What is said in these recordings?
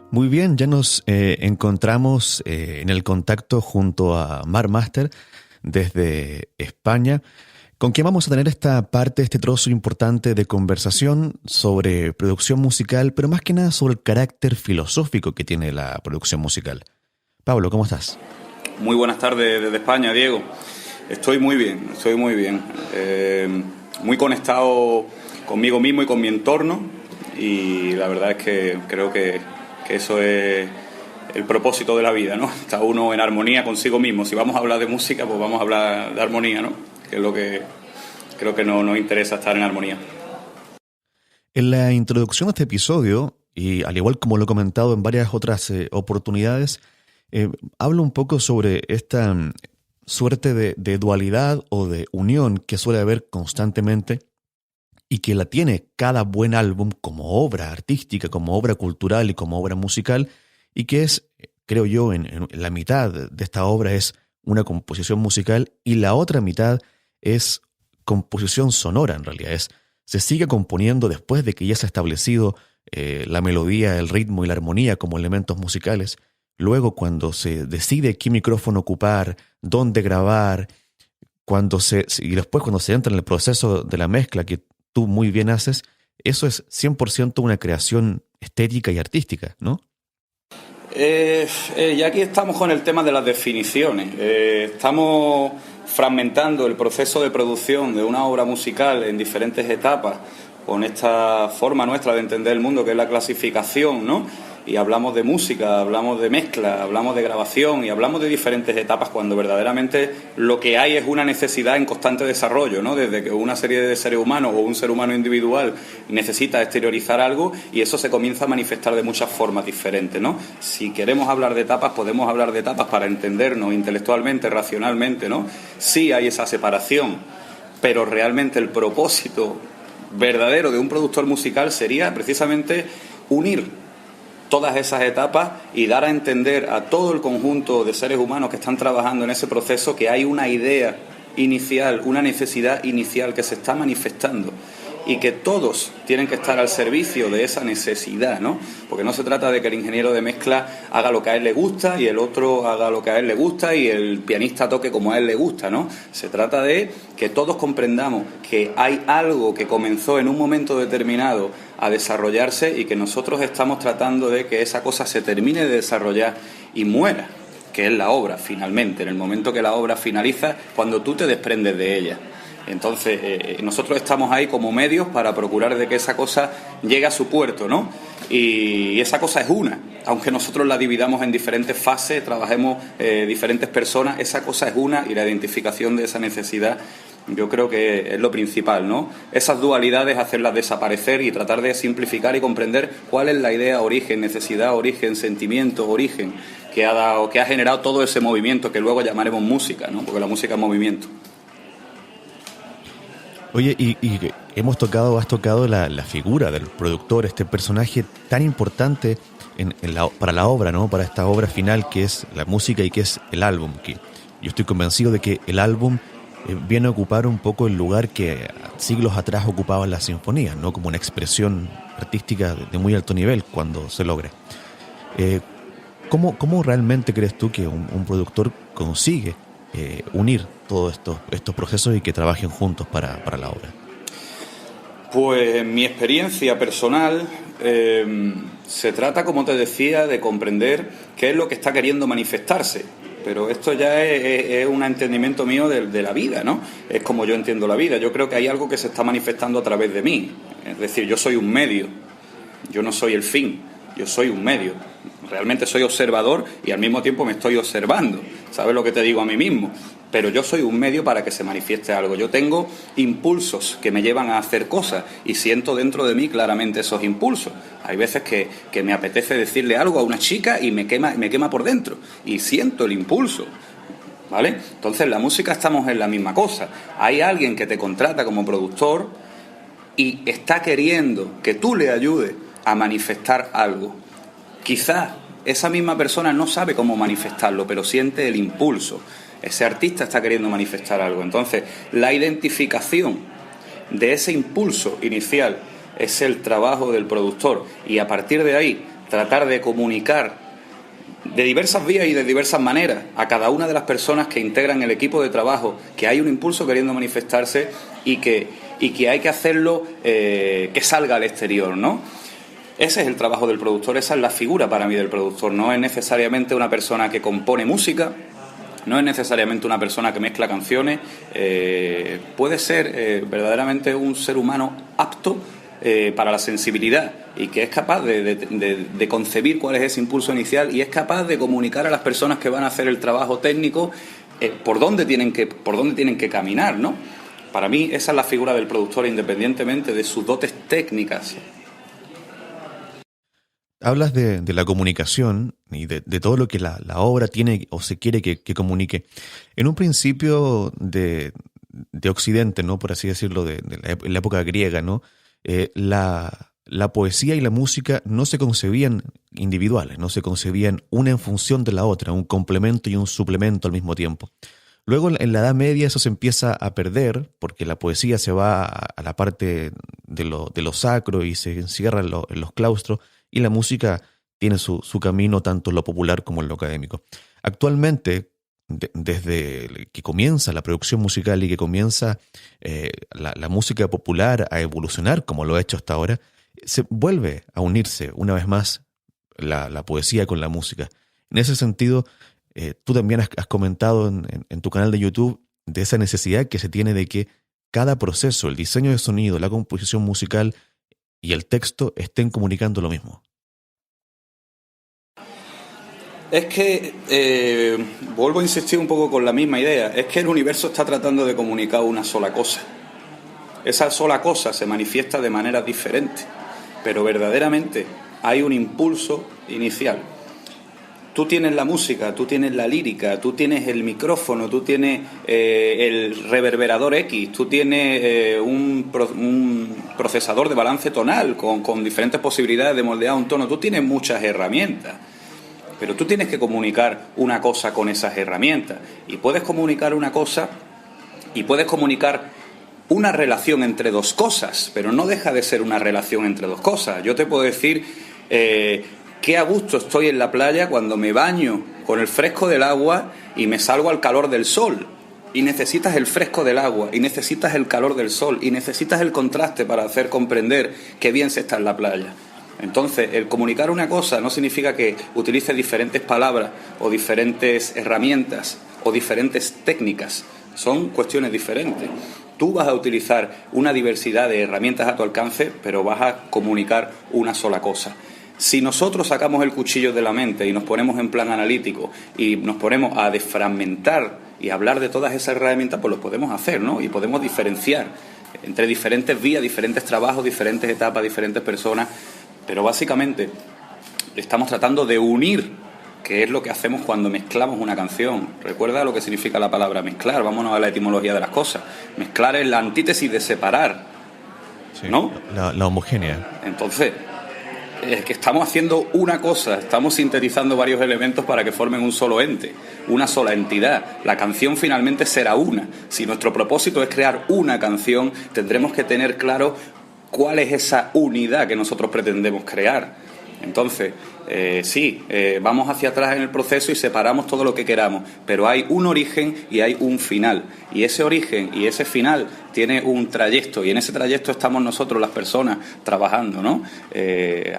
Muy bien, ya nos encontramos en el contacto junto a Mar Master desde España, con quien vamos a tener esta parte, este trozo importante de conversación sobre producción musical, pero más que nada sobre el carácter filosófico que tiene la producción musical. Pablo, ¿cómo estás? Muy buenas tardes desde España, Diego. Estoy muy bien, muy conectado conmigo mismo y con mi entorno, y la verdad es que creo que eso es el propósito de la vida, ¿no? Está uno en armonía consigo mismo. Si vamos a hablar de música, pues vamos a hablar de armonía, ¿no? Que es lo que creo que nos interesa, estar en armonía. En la introducción de este episodio, y al igual como lo he comentado en varias otras oportunidades, hablo un poco sobre esta suerte de dualidad o de unión que suele haber constantemente y que la tiene cada buen álbum como obra artística, como obra cultural y como obra musical, y que es, creo yo, en la mitad de esta obra es una composición musical y la otra mitad es composición sonora, en realidad. Se sigue componiendo después de que ya se ha establecido la melodía, el ritmo y la armonía como elementos musicales. Luego, cuando se decide qué micrófono ocupar, dónde grabar, y después cuando se entra en el proceso de la mezcla que tú muy bien haces, eso es 100% una creación estética y artística, ¿no? Y aquí estamos con el tema de las definiciones. Estamos fragmentando el proceso de producción de una obra musical en diferentes etapas con esta forma nuestra de entender el mundo, que es la clasificación, ¿no? Y hablamos de música, hablamos de mezcla, hablamos de grabación y hablamos de diferentes etapas cuando verdaderamente lo que hay es una necesidad en constante desarrollo, ¿no? Desde que una serie de seres humanos o un ser humano individual necesita exteriorizar algo y eso se comienza a manifestar de muchas formas diferentes, ¿no? Si queremos hablar de etapas, podemos hablar de etapas para entendernos intelectualmente, racionalmente, ¿no? Sí hay esa separación, pero realmente el propósito verdadero de un productor musical sería precisamente unir todas esas etapas y dar a entender a todo el conjunto de seres humanos que están trabajando en ese proceso que hay una idea inicial, una necesidad inicial que se está manifestando y que todos tienen que estar al servicio de esa necesidad, ¿no? Porque no se trata de que el ingeniero de mezcla haga lo que a él le gusta y el otro haga lo que a él le gusta y el pianista toque como a él le gusta, ¿no? Se trata de que todos comprendamos que hay algo que comenzó en un momento determinado a desarrollarse y que nosotros estamos tratando de que esa cosa se termine de desarrollar y muera, que es la obra finalmente, en el momento que la obra finaliza, cuando tú te desprendes de ella. Entonces, nosotros estamos ahí como medios para procurar de que esa cosa llegue a su puerto, ¿no? Y esa cosa es una, aunque nosotros la dividamos en diferentes fases, trabajemos diferentes personas, esa cosa es una y la identificación de esa necesidad yo creo que es lo principal, ¿no? Esas dualidades, hacerlas desaparecer y tratar de simplificar y comprender cuál es la idea origen, necesidad, origen, sentimiento, origen que ha generado todo ese movimiento que luego llamaremos música, ¿no? Porque la música es movimiento. Oye, y has tocado la figura del productor, este personaje tan importante para la obra, ¿no? Para esta obra final que es la música y que es el álbum. Que yo estoy convencido de que el álbum viene a ocupar un poco el lugar que siglos atrás ocupaban las sinfonías, ¿no? Como una expresión artística de muy alto nivel cuando se logre. ¿Cómo realmente crees tú que un productor consigue unir todos estos procesos y que trabajen juntos para la obra? Pues en mi experiencia personal se trata, como te decía, de comprender qué es lo que está queriendo manifestarse. Pero esto ya es un entendimiento mío de la vida, ¿no? Es como yo entiendo la vida. Yo creo que hay algo que se está manifestando a través de mí. Es decir, yo soy un medio. Yo no soy el fin. Yo soy un medio. Realmente soy observador y al mismo tiempo me estoy observando. ¿Sabes lo que te digo a mí mismo? Pero yo soy un medio para que se manifieste algo. Yo tengo impulsos que me llevan a hacer cosas y siento dentro de mí claramente esos impulsos. Hay veces que me apetece decirle algo a una chica y me quema por dentro y siento el impulso, ¿vale? Entonces en la música estamos en la misma cosa. Hay alguien que te contrata como productor y está queriendo que tú le ayudes a manifestar algo. Quizás esa misma persona no sabe cómo manifestarlo, pero siente el impulso. Ese artista está queriendo manifestar algo. Entonces, la identificación de ese impulso inicial es el trabajo del productor. Y a partir de ahí, tratar de comunicar de diversas vías y de diversas maneras a cada una de las personas que integran el equipo de trabajo que hay un impulso queriendo manifestarse y que hay que hacerlo que salga al exterior, ¿no? Ese es el trabajo del productor, esa es la figura para mí del productor. No es necesariamente una persona que compone música, no es necesariamente una persona que mezcla canciones, puede ser verdaderamente un ser humano apto para la sensibilidad y que es capaz de concebir cuál es ese impulso inicial y es capaz de comunicar a las personas que van a hacer el trabajo técnico por dónde tienen que caminar, ¿no? Para mí esa es la figura del productor, independientemente de sus dotes técnicas. Hablas de la comunicación y de todo lo que la obra tiene o se quiere que comunique. En un principio de Occidente, ¿no? Por así decirlo, de la época griega, ¿no? La poesía y la música no se concebían individuales, no se concebían una en función de la otra, un complemento y un suplemento al mismo tiempo. Luego, en la Edad Media, eso se empieza a perder porque la poesía se va a la parte de lo sacro y se encierra en los claustros, y la música tiene su camino tanto en lo popular como en lo académico. Actualmente, desde que comienza la producción musical y que comienza la música popular a evolucionar como lo ha hecho hasta ahora, se vuelve a unirse una vez más la poesía con la música. En ese sentido, tú también has comentado en tu canal de YouTube de esa necesidad que se tiene de que cada proceso, el diseño de sonido, la composición musical y el texto estén comunicando lo mismo. Es que, vuelvo a insistir un poco con la misma idea, es que el universo está tratando de comunicar una sola cosa. Esa sola cosa se manifiesta de maneras diferentes, pero verdaderamente hay un impulso inicial. Tú tienes la música, tú tienes la lírica, tú tienes el micrófono, tú tienes el reverberador X, tú tienes un procesador de balance tonal con diferentes posibilidades de moldear un tono, tú tienes muchas herramientas. Pero tú tienes que comunicar una cosa con esas herramientas. Y puedes comunicar una cosa y puedes comunicar una relación entre dos cosas, pero no deja de ser una relación entre dos cosas. Yo te puedo decir qué a gusto estoy en la playa cuando me baño con el fresco del agua y me salgo al calor del sol. Y necesitas el fresco del agua, y necesitas el calor del sol, y necesitas el contraste para hacer comprender qué bien se está en la playa. Entonces, el comunicar una cosa no significa que utilice diferentes palabras o diferentes herramientas o diferentes técnicas. Son cuestiones diferentes. Tú vas a utilizar una diversidad de herramientas a tu alcance, pero vas a comunicar una sola cosa. Si nosotros sacamos el cuchillo de la mente y nos ponemos en plan analítico y nos ponemos a desfragmentar y hablar de todas esas herramientas, pues lo podemos hacer, ¿no? Y podemos diferenciar entre diferentes vías, diferentes trabajos, diferentes etapas, diferentes personas. Pero básicamente estamos tratando de unir, que es lo que hacemos cuando mezclamos una canción. Recuerda lo que significa la palabra mezclar, vámonos a la etimología de las cosas. Mezclar es la antítesis de separar, sí, ¿no? La homogénea. Entonces, es que estamos haciendo una cosa, estamos sintetizando varios elementos para que formen un solo ente, una sola entidad. La canción finalmente será una. Si nuestro propósito es crear una canción, tendremos que tener claro cuál es esa unidad que nosotros pretendemos crear. Entonces, vamos hacia atrás en el proceso y separamos todo lo que queramos, pero hay un origen y hay un final, y ese origen y ese final tiene un trayecto, y en ese trayecto estamos nosotros, las personas, trabajando, ¿no?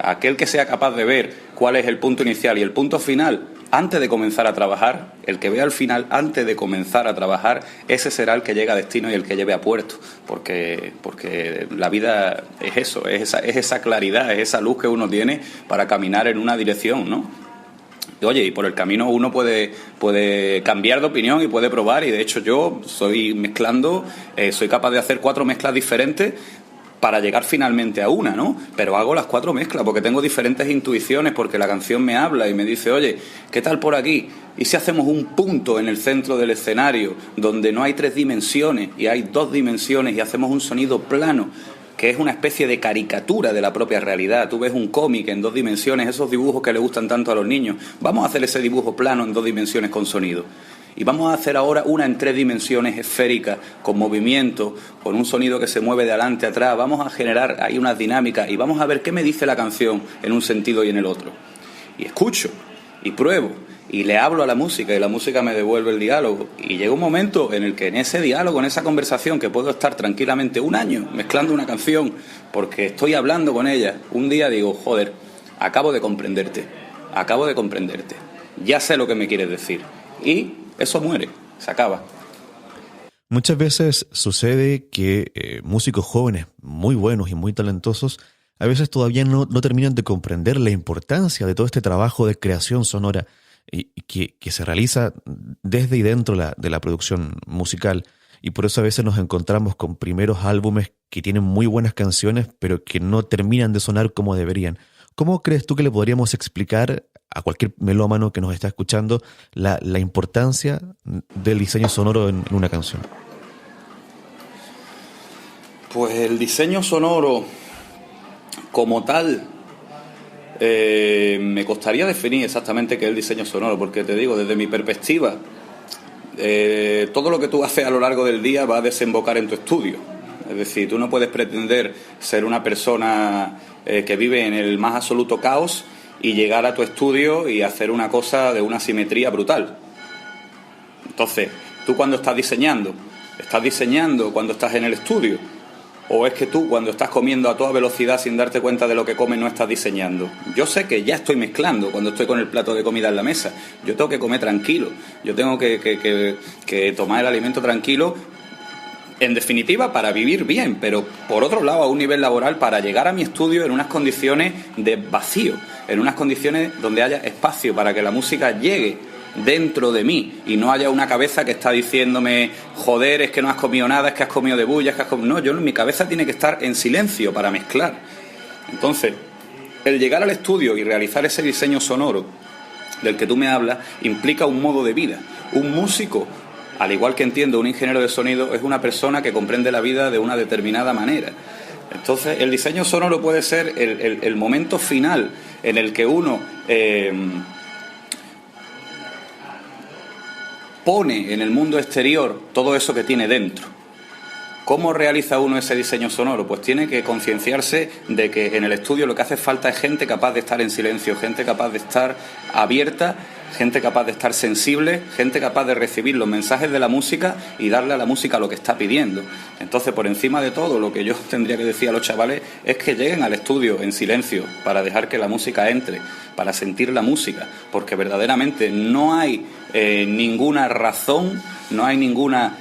Aquel que sea capaz de ver cuál es el punto inicial y el punto final antes de comenzar a trabajar, el que vea el final antes de comenzar a trabajar, ese será el que llega a destino y el que lleve a puerto, porque la vida es eso, es esa claridad, es esa luz que uno tiene para caminar en una dirección, ¿no? Y, oye, y por el camino uno puede cambiar de opinión y puede probar, y de hecho yo soy capaz de hacer 4 mezclas diferentes para llegar finalmente a una, ¿no? Pero hago las 4 mezclas porque tengo diferentes intuiciones, porque la canción me habla y me dice, oye, ¿qué tal por aquí? ¿Y si hacemos un punto en el centro del escenario donde no hay 3 dimensiones y hay 2 dimensiones y hacemos un sonido plano, que es una especie de caricatura de la propia realidad? Tú ves un cómic en 2 dimensiones, esos dibujos que le gustan tanto a los niños. Vamos a hacer ese dibujo plano en 2 dimensiones con sonido. y vamos a hacer ahora una en 3 dimensiones esféricas, con movimiento, con un sonido que se mueve de adelante a atrás, vamos a generar ahí unas dinámicas y vamos a ver qué me dice la canción en un sentido y en el otro. Y escucho, y pruebo, y le hablo a la música, y la música me devuelve el diálogo. Y llega un momento en el que en ese diálogo, en esa conversación, que puedo estar tranquilamente 1 año mezclando una canción, porque estoy hablando con ella, un día digo, joder, acabo de comprenderte, ya sé lo que me quieres decir. Y eso muere, se acaba. Muchas veces sucede que músicos jóvenes, muy buenos y muy talentosos, a veces todavía no terminan de comprender la importancia de todo este trabajo de creación sonora y que se realiza desde y dentro de la producción musical. Y por eso a veces nos encontramos con primeros álbumes que tienen muy buenas canciones, pero que no terminan de sonar como deberían. ¿Cómo crees tú que le podríamos explicar a cualquier melómano que nos está escuchando la importancia del diseño sonoro en una canción? Pues el diseño sonoro como tal, me costaría definir exactamente qué es el diseño sonoro, porque te digo, desde mi perspectiva, todo lo que tú haces a lo largo del día va a desembocar en tu estudio. Es decir, tú no puedes pretender ser una persona que vive en el más absoluto caos y llegar a tu estudio y hacer una cosa de una simetría brutal. Entonces, tú cuando estás diseñando cuando estás en el estudio, o es que tú cuando estás comiendo a toda velocidad sin darte cuenta de lo que comes no estás diseñando. Yo sé que ya estoy mezclando cuando estoy con el plato de comida en la mesa. Yo tengo que comer tranquilo, yo tengo que tomar el alimento tranquilo, en definitiva para vivir bien, pero por otro lado a un nivel laboral para llegar a mi estudio en unas condiciones de vacío, en unas condiciones donde haya espacio para que la música llegue dentro de mí y no haya una cabeza que está diciéndome, joder, es que no has comido nada, es que has comido de bulla, es que has comido... No, mi cabeza tiene que estar en silencio para mezclar. Entonces, el llegar al estudio y realizar ese diseño sonoro del que tú me hablas implica un modo de vida. Un músico, al igual que entiendo un ingeniero de sonido, es una persona que comprende la vida de una determinada manera. Entonces, el diseño sonoro puede ser el momento final en el que uno pone en el mundo exterior todo eso que tiene dentro. ¿Cómo realiza uno ese diseño sonoro? Pues tiene que concienciarse de que en el estudio lo que hace falta es gente capaz de estar en silencio, gente capaz de estar abierta, gente capaz de estar sensible, gente capaz de recibir los mensajes de la música y darle a la música lo que está pidiendo. Entonces, por encima de todo, lo que yo tendría que decir a los chavales es que lleguen al estudio en silencio para dejar que la música entre, para sentir la música, porque verdaderamente no hay ninguna razón, no hay ninguna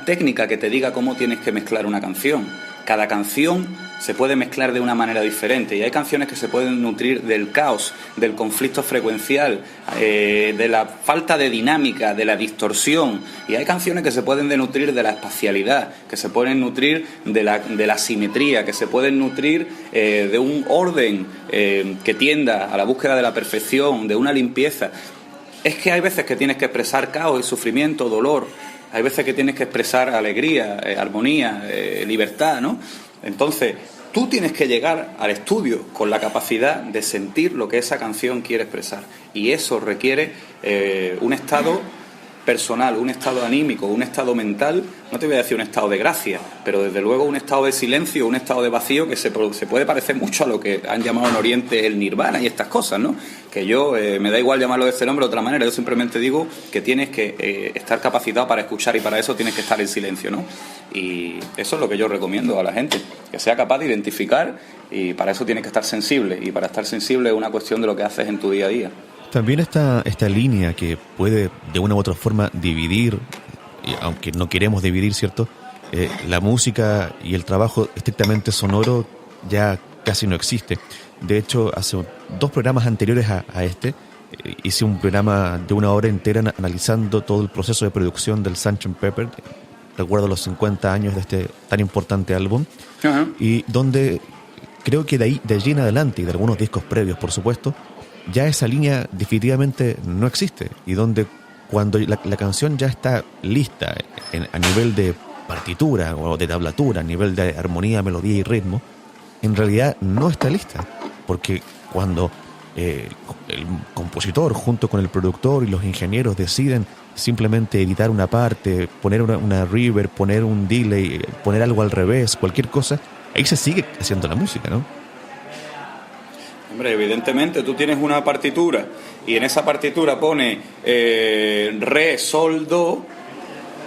técnica que te diga cómo tienes que mezclar una canción. Cada canción se puede mezclar de una manera diferente y hay canciones que se pueden nutrir del caos, del conflicto frecuencial, de la falta de dinámica, de la distorsión, y hay canciones que se pueden nutrir de la espacialidad, que se pueden nutrir de la simetría, que se pueden nutrir de un orden que tienda a la búsqueda de la perfección, de una limpieza. Es que hay veces que tienes que expresar caos y sufrimiento, dolor, hay veces que tienes que expresar alegría, armonía, libertad, ¿no? Entonces, tú tienes que llegar al estudio con la capacidad de sentir lo que esa canción quiere expresar. Y eso requiere un estado personal, un estado anímico, un estado mental, no te voy a decir un estado de gracia, pero desde luego un estado de silencio, un estado de vacío que se puede parecer mucho a lo que han llamado en Oriente el nirvana y estas cosas, ¿no? Que yo, me da igual llamarlo de este nombre de otra manera, yo simplemente digo que tienes que estar capacitado para escuchar y para eso tienes que estar en silencio, ¿no? Y eso es lo que yo recomiendo a la gente, que sea capaz de identificar, y para eso tienes que estar sensible, y para estar sensible es una cuestión de lo que haces en tu día a día. También está esta línea que puede de una u otra forma dividir, aunque no queremos dividir, ¿cierto? La música y el trabajo estrictamente sonoro ya casi no existe. De hecho, hace 2 programas anteriores a este, hice un programa de 1 hora entera analizando todo el proceso de producción del Sgt. Pepper. Recuerdo los 50 años de este tan importante álbum. Uh-huh. Y donde creo que de allí en adelante, y de algunos discos previos, por supuesto, ya esa línea definitivamente no existe, y donde cuando la canción ya está lista a nivel de partitura o de tablatura, a nivel de armonía, melodía y ritmo, en realidad no está lista, porque cuando el compositor junto con el productor y los ingenieros deciden simplemente editar una parte, poner una reverb, poner un delay, poner algo al revés, cualquier cosa, ahí se sigue haciendo la música, ¿no? Hombre, evidentemente tú tienes una partitura y en esa partitura pone re, sol, do,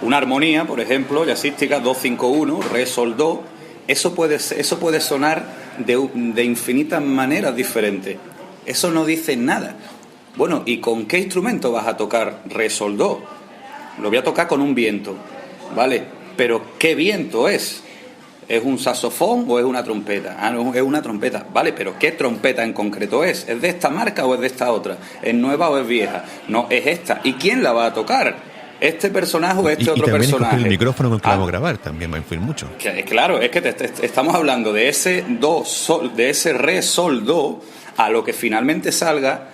una armonía, por ejemplo, jazzística 2-5-1, re, sol, do. Eso puede sonar de infinitas maneras diferentes. Eso no dice nada. Bueno, ¿y con qué instrumento vas a tocar re, sol, do? Lo voy a tocar con un viento, ¿vale? Pero ¿qué viento es? ¿Es un saxofón o es una trompeta? Ah, no, es una trompeta. Vale, pero ¿qué trompeta en concreto es? ¿Es de esta marca o es de esta otra? ¿Es nueva o es vieja? No, es esta. ¿Y quién la va a tocar? ¿Este personaje o este otro personaje? Y también el micrófono con el que vamos a grabar también va a influir mucho. Claro, es que estamos hablando de ese do, sol, de ese re, sol, do, a lo que finalmente salga.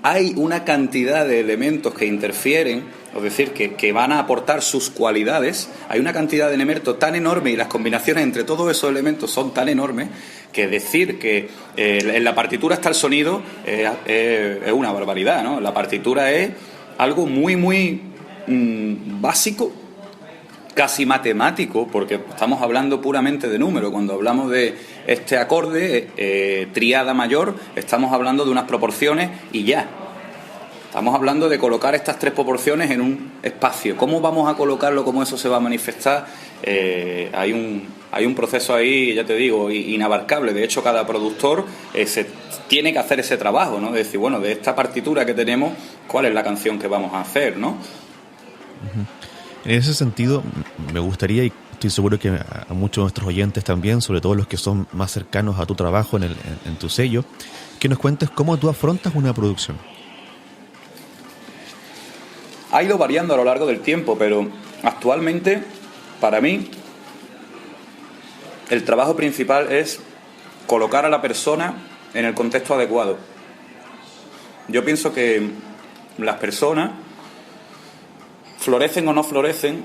Hay una cantidad de elementos que interfieren, es decir, que van a aportar sus cualidades. Hay una cantidad de elementos tan enorme y las combinaciones entre todos esos elementos son tan enormes que decir que en la partitura está el sonido es una barbaridad, ¿no? La partitura es algo muy, muy básico, casi matemático, porque estamos hablando puramente de números. Cuando hablamos de este acorde, tríada mayor, estamos hablando de unas proporciones y ya. Estamos hablando de colocar estas tres proporciones en un espacio. ¿Cómo vamos a colocarlo? ¿Cómo eso se va a manifestar? Hay un proceso ahí, ya te digo, inabarcable. De hecho, cada productor se tiene que hacer ese trabajo, ¿no? De decir, bueno, de esta partitura que tenemos, ¿cuál es la canción que vamos a hacer, ¿no? En ese sentido, me gustaría, y estoy seguro que a muchos de nuestros oyentes también, sobre todo los que son más cercanos a tu trabajo en tu sello, que nos cuentes cómo tú afrontas una producción. Ha ido variando a lo largo del tiempo, pero actualmente, para mí, el trabajo principal es colocar a la persona en el contexto adecuado. Yo pienso que las personas florecen o no florecen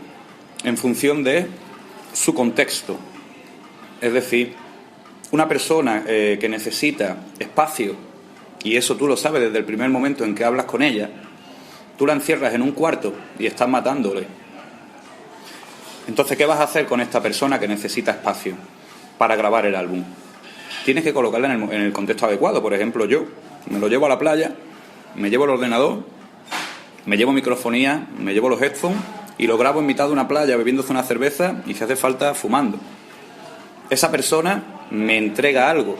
en función de su contexto. Es decir, una persona que necesita espacio, y eso tú lo sabes desde el primer momento en que hablas con ella, tú la encierras en un cuarto y estás matándole. Entonces, ¿qué vas a hacer con esta persona que necesita espacio para grabar el álbum? Tienes que colocarla en el contexto adecuado. Por ejemplo, yo me lo llevo a la playa, me llevo el ordenador, me llevo microfonía, me llevo los headphones y lo grabo en mitad de una playa bebiéndose una cerveza y, si hace falta, fumando. Esa persona me entrega algo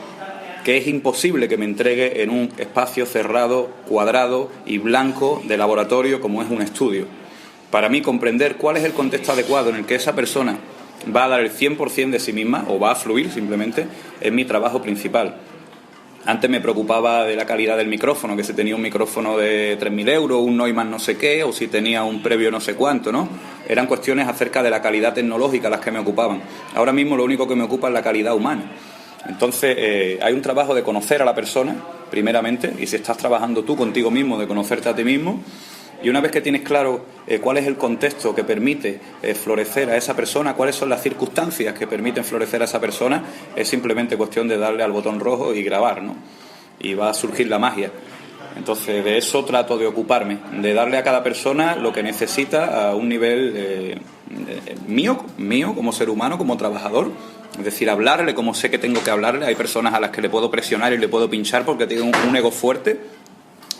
que es imposible que me entregue en un espacio cerrado, cuadrado y blanco de laboratorio como es un estudio. Para mí, comprender cuál es el contexto adecuado en el que esa persona va a dar el 100% de sí misma o va a fluir simplemente es mi trabajo principal. Antes me preocupaba de la calidad del micrófono, que si tenía un micrófono de 3.000 euros, un Neumann no sé qué, o si tenía un previo no sé cuánto, ¿no? Eran cuestiones acerca de la calidad tecnológica las que me ocupaban. Ahora mismo lo único que me ocupa es la calidad humana. Entonces, hay un trabajo de conocer a la persona, primeramente, y si estás trabajando tú contigo mismo, de conocerte a ti mismo, y una vez que tienes claro cuál es el contexto que permite florecer a esa persona, cuáles son las circunstancias que permiten florecer a esa persona, es simplemente cuestión de darle al botón rojo y grabar, ¿no? Y va a surgir la magia. Entonces, de eso trato de ocuparme, de darle a cada persona lo que necesita a un nivel mío como ser humano, como trabajador. Es decir, hablarle como sé que tengo que hablarle. Hay personas a las que le puedo presionar y le puedo pinchar porque tienen un ego fuerte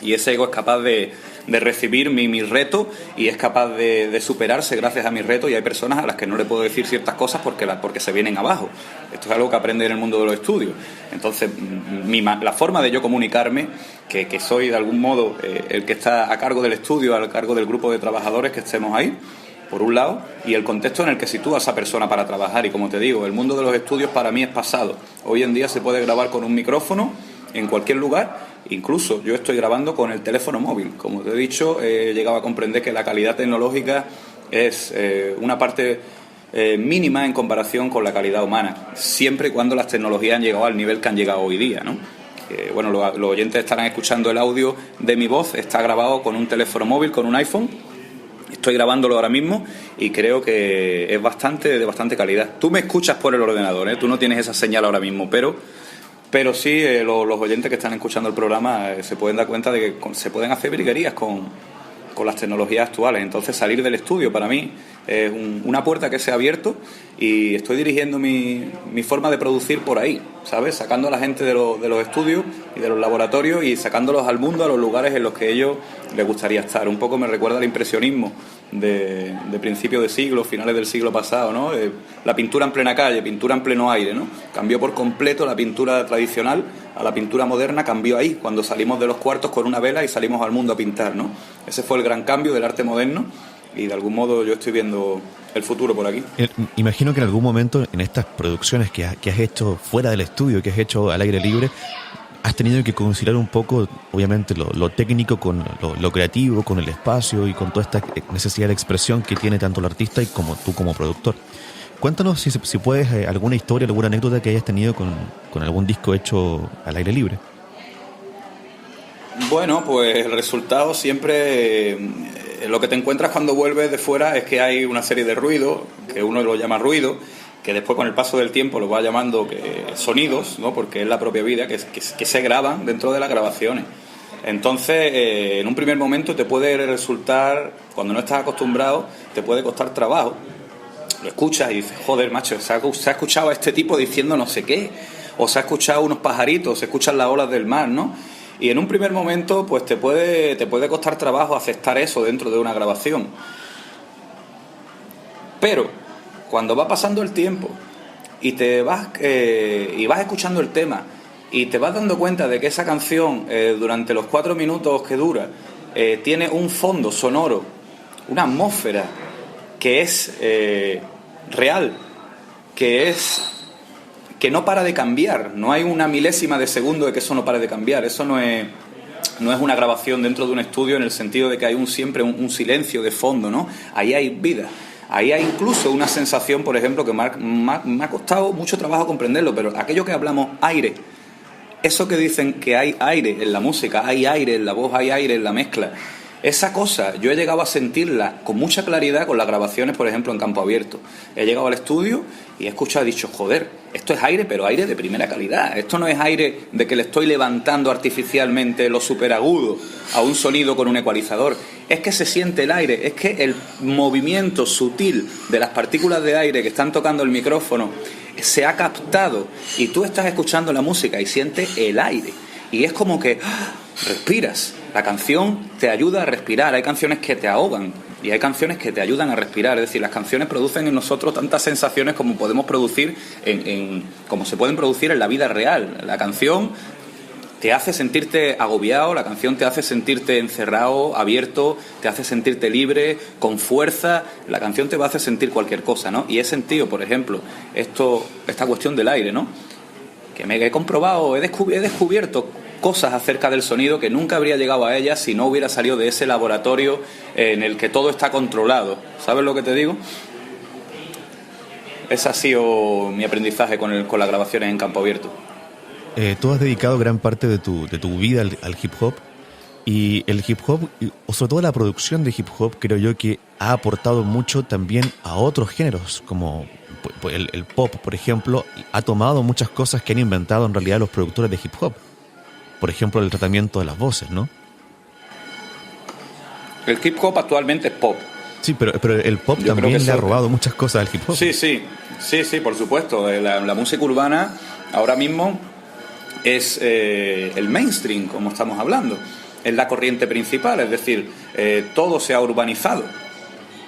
y ese ego es capaz de recibir mi reto y es capaz de superarse gracias a mi reto, y hay personas a las que no le puedo decir ciertas cosas porque se vienen abajo. Esto es algo que aprende en el mundo de los estudios. Entonces, la forma de yo comunicarme, que soy de algún modo el que está a cargo del estudio, a cargo del grupo de trabajadores que estemos ahí, por un lado, y el contexto en el que sitúa a esa persona para trabajar. Y como te digo, el mundo de los estudios para mí es pasado. Hoy en día se puede grabar con un micrófono en cualquier lugar. Incluso yo estoy grabando con el teléfono móvil. Como te he dicho, he llegado a comprender que la calidad tecnológica es una parte mínima en comparación con la calidad humana, siempre y cuando las tecnologías han llegado al nivel que han llegado hoy día, ¿no? Bueno, los oyentes estarán escuchando el audio de mi voz, está grabado con un teléfono móvil, con un iPhone. Estoy grabándolo ahora mismo y creo que es de bastante calidad. Tú me escuchas por el ordenador, ¿eh? Tú no tienes esa señal ahora mismo, pero Pero sí, los oyentes que están escuchando el programa se pueden dar cuenta de que se pueden hacer virguerías con las tecnologías actuales. Entonces, salir del estudio para mí es una puerta que se ha abierto, y estoy dirigiendo mi forma de producir por ahí, ¿sabes? Sacando a la gente de los estudios y de los laboratorios y sacándolos al mundo, a los lugares en los que ellos les gustaría estar. Un poco me recuerda al impresionismo de principios de siglo, finales del siglo pasado, ¿no? La pintura en plena calle, pintura en pleno aire, ¿no? Cambió por completo la pintura tradicional a la pintura moderna, cambió ahí, cuando salimos de los cuartos con una vela y salimos al mundo a pintar, ¿no? Ese fue el gran cambio del arte moderno, y de algún modo yo estoy viendo el futuro por aquí. Imagino que en algún momento en estas producciones que has hecho fuera del estudio, que has hecho al aire libre, has tenido que conciliar un poco, obviamente, lo técnico con lo creativo, con el espacio y con toda esta necesidad de expresión que tiene tanto el artista y como tú como productor. Cuéntanos si puedes alguna historia, alguna anécdota que hayas tenido con algún disco hecho al aire libre. Bueno, pues el resultado siempre, lo que te encuentras cuando vuelves de fuera es que hay una serie de ruidos, que uno lo llama ruido, que después con el paso del tiempo lo va llamando sonidos, ¿no? Porque es la propia vida que se graban dentro de las grabaciones. Entonces, en un primer momento te puede resultar, cuando no estás acostumbrado, te puede costar trabajo. Lo escuchas y dices, joder, macho, se ha escuchado a este tipo diciendo no sé qué, o se ha escuchado unos pajaritos, se escuchan las olas del mar, ¿no? Y en un primer momento, pues te puede costar trabajo aceptar eso dentro de una grabación. Pero cuando va pasando el tiempo y vas escuchando el tema y te vas dando cuenta de que esa canción, durante los 4 minutos que dura, tiene un fondo sonoro, una atmósfera que es real, que no para de cambiar, no hay una milésima de segundo de que eso no pare de cambiar. Eso no es una grabación dentro de un estudio en el sentido de que hay siempre un silencio de fondo, ¿no? Ahí hay vida, ahí hay incluso una sensación, por ejemplo, que me ha costado mucho trabajo comprenderlo, pero aquello que hablamos, aire, eso que dicen que hay aire en la música, hay aire en la voz, hay aire en la mezcla, esa cosa yo he llegado a sentirla con mucha claridad con las grabaciones, por ejemplo, en campo abierto. He llegado al estudio y he escuchado, he dicho, joder, esto es aire, pero aire de primera calidad. Esto no es aire de que le estoy levantando artificialmente lo superagudo a un sonido con un ecualizador. Es que se siente el aire, es que el movimiento sutil de las partículas de aire que están tocando el micrófono se ha captado, y tú estás escuchando la música y sientes el aire. Y es como que respiras. La canción te ayuda a respirar. Hay canciones que te ahogan y hay canciones que te ayudan a respirar. Es decir, las canciones producen en nosotros tantas sensaciones como podemos producir como se pueden producir en la vida real. La canción te hace sentirte agobiado, la canción te hace sentirte encerrado, abierto, te hace sentirte libre, con fuerza. La canción te va a hacer sentir cualquier cosa, ¿no? Y he sentido, por ejemplo, esta cuestión del aire, ¿no? Que me he comprobado, he descubierto cosas acerca del sonido que nunca habría llegado a ellas si no hubiera salido de ese laboratorio en el que todo está controlado. ¿Sabes lo que te digo? Ese ha sido mi aprendizaje con las grabaciones en campo abierto. Tú has dedicado gran parte de tu vida al hip hop, y el hip hop, o sobre todo la producción de hip hop, creo yo que ha aportado mucho también a otros géneros, como el pop, por ejemplo, ha tomado muchas cosas que han inventado en realidad los productores de hip hop. Por ejemplo, el tratamiento de las voces, ¿no? El hip hop actualmente es pop. Sí, pero el pop yo también le ha robado muchas cosas al hip hop. Sí, por supuesto. La música urbana ahora mismo es el mainstream, como estamos hablando. Es la corriente principal, es decir, todo se ha urbanizado.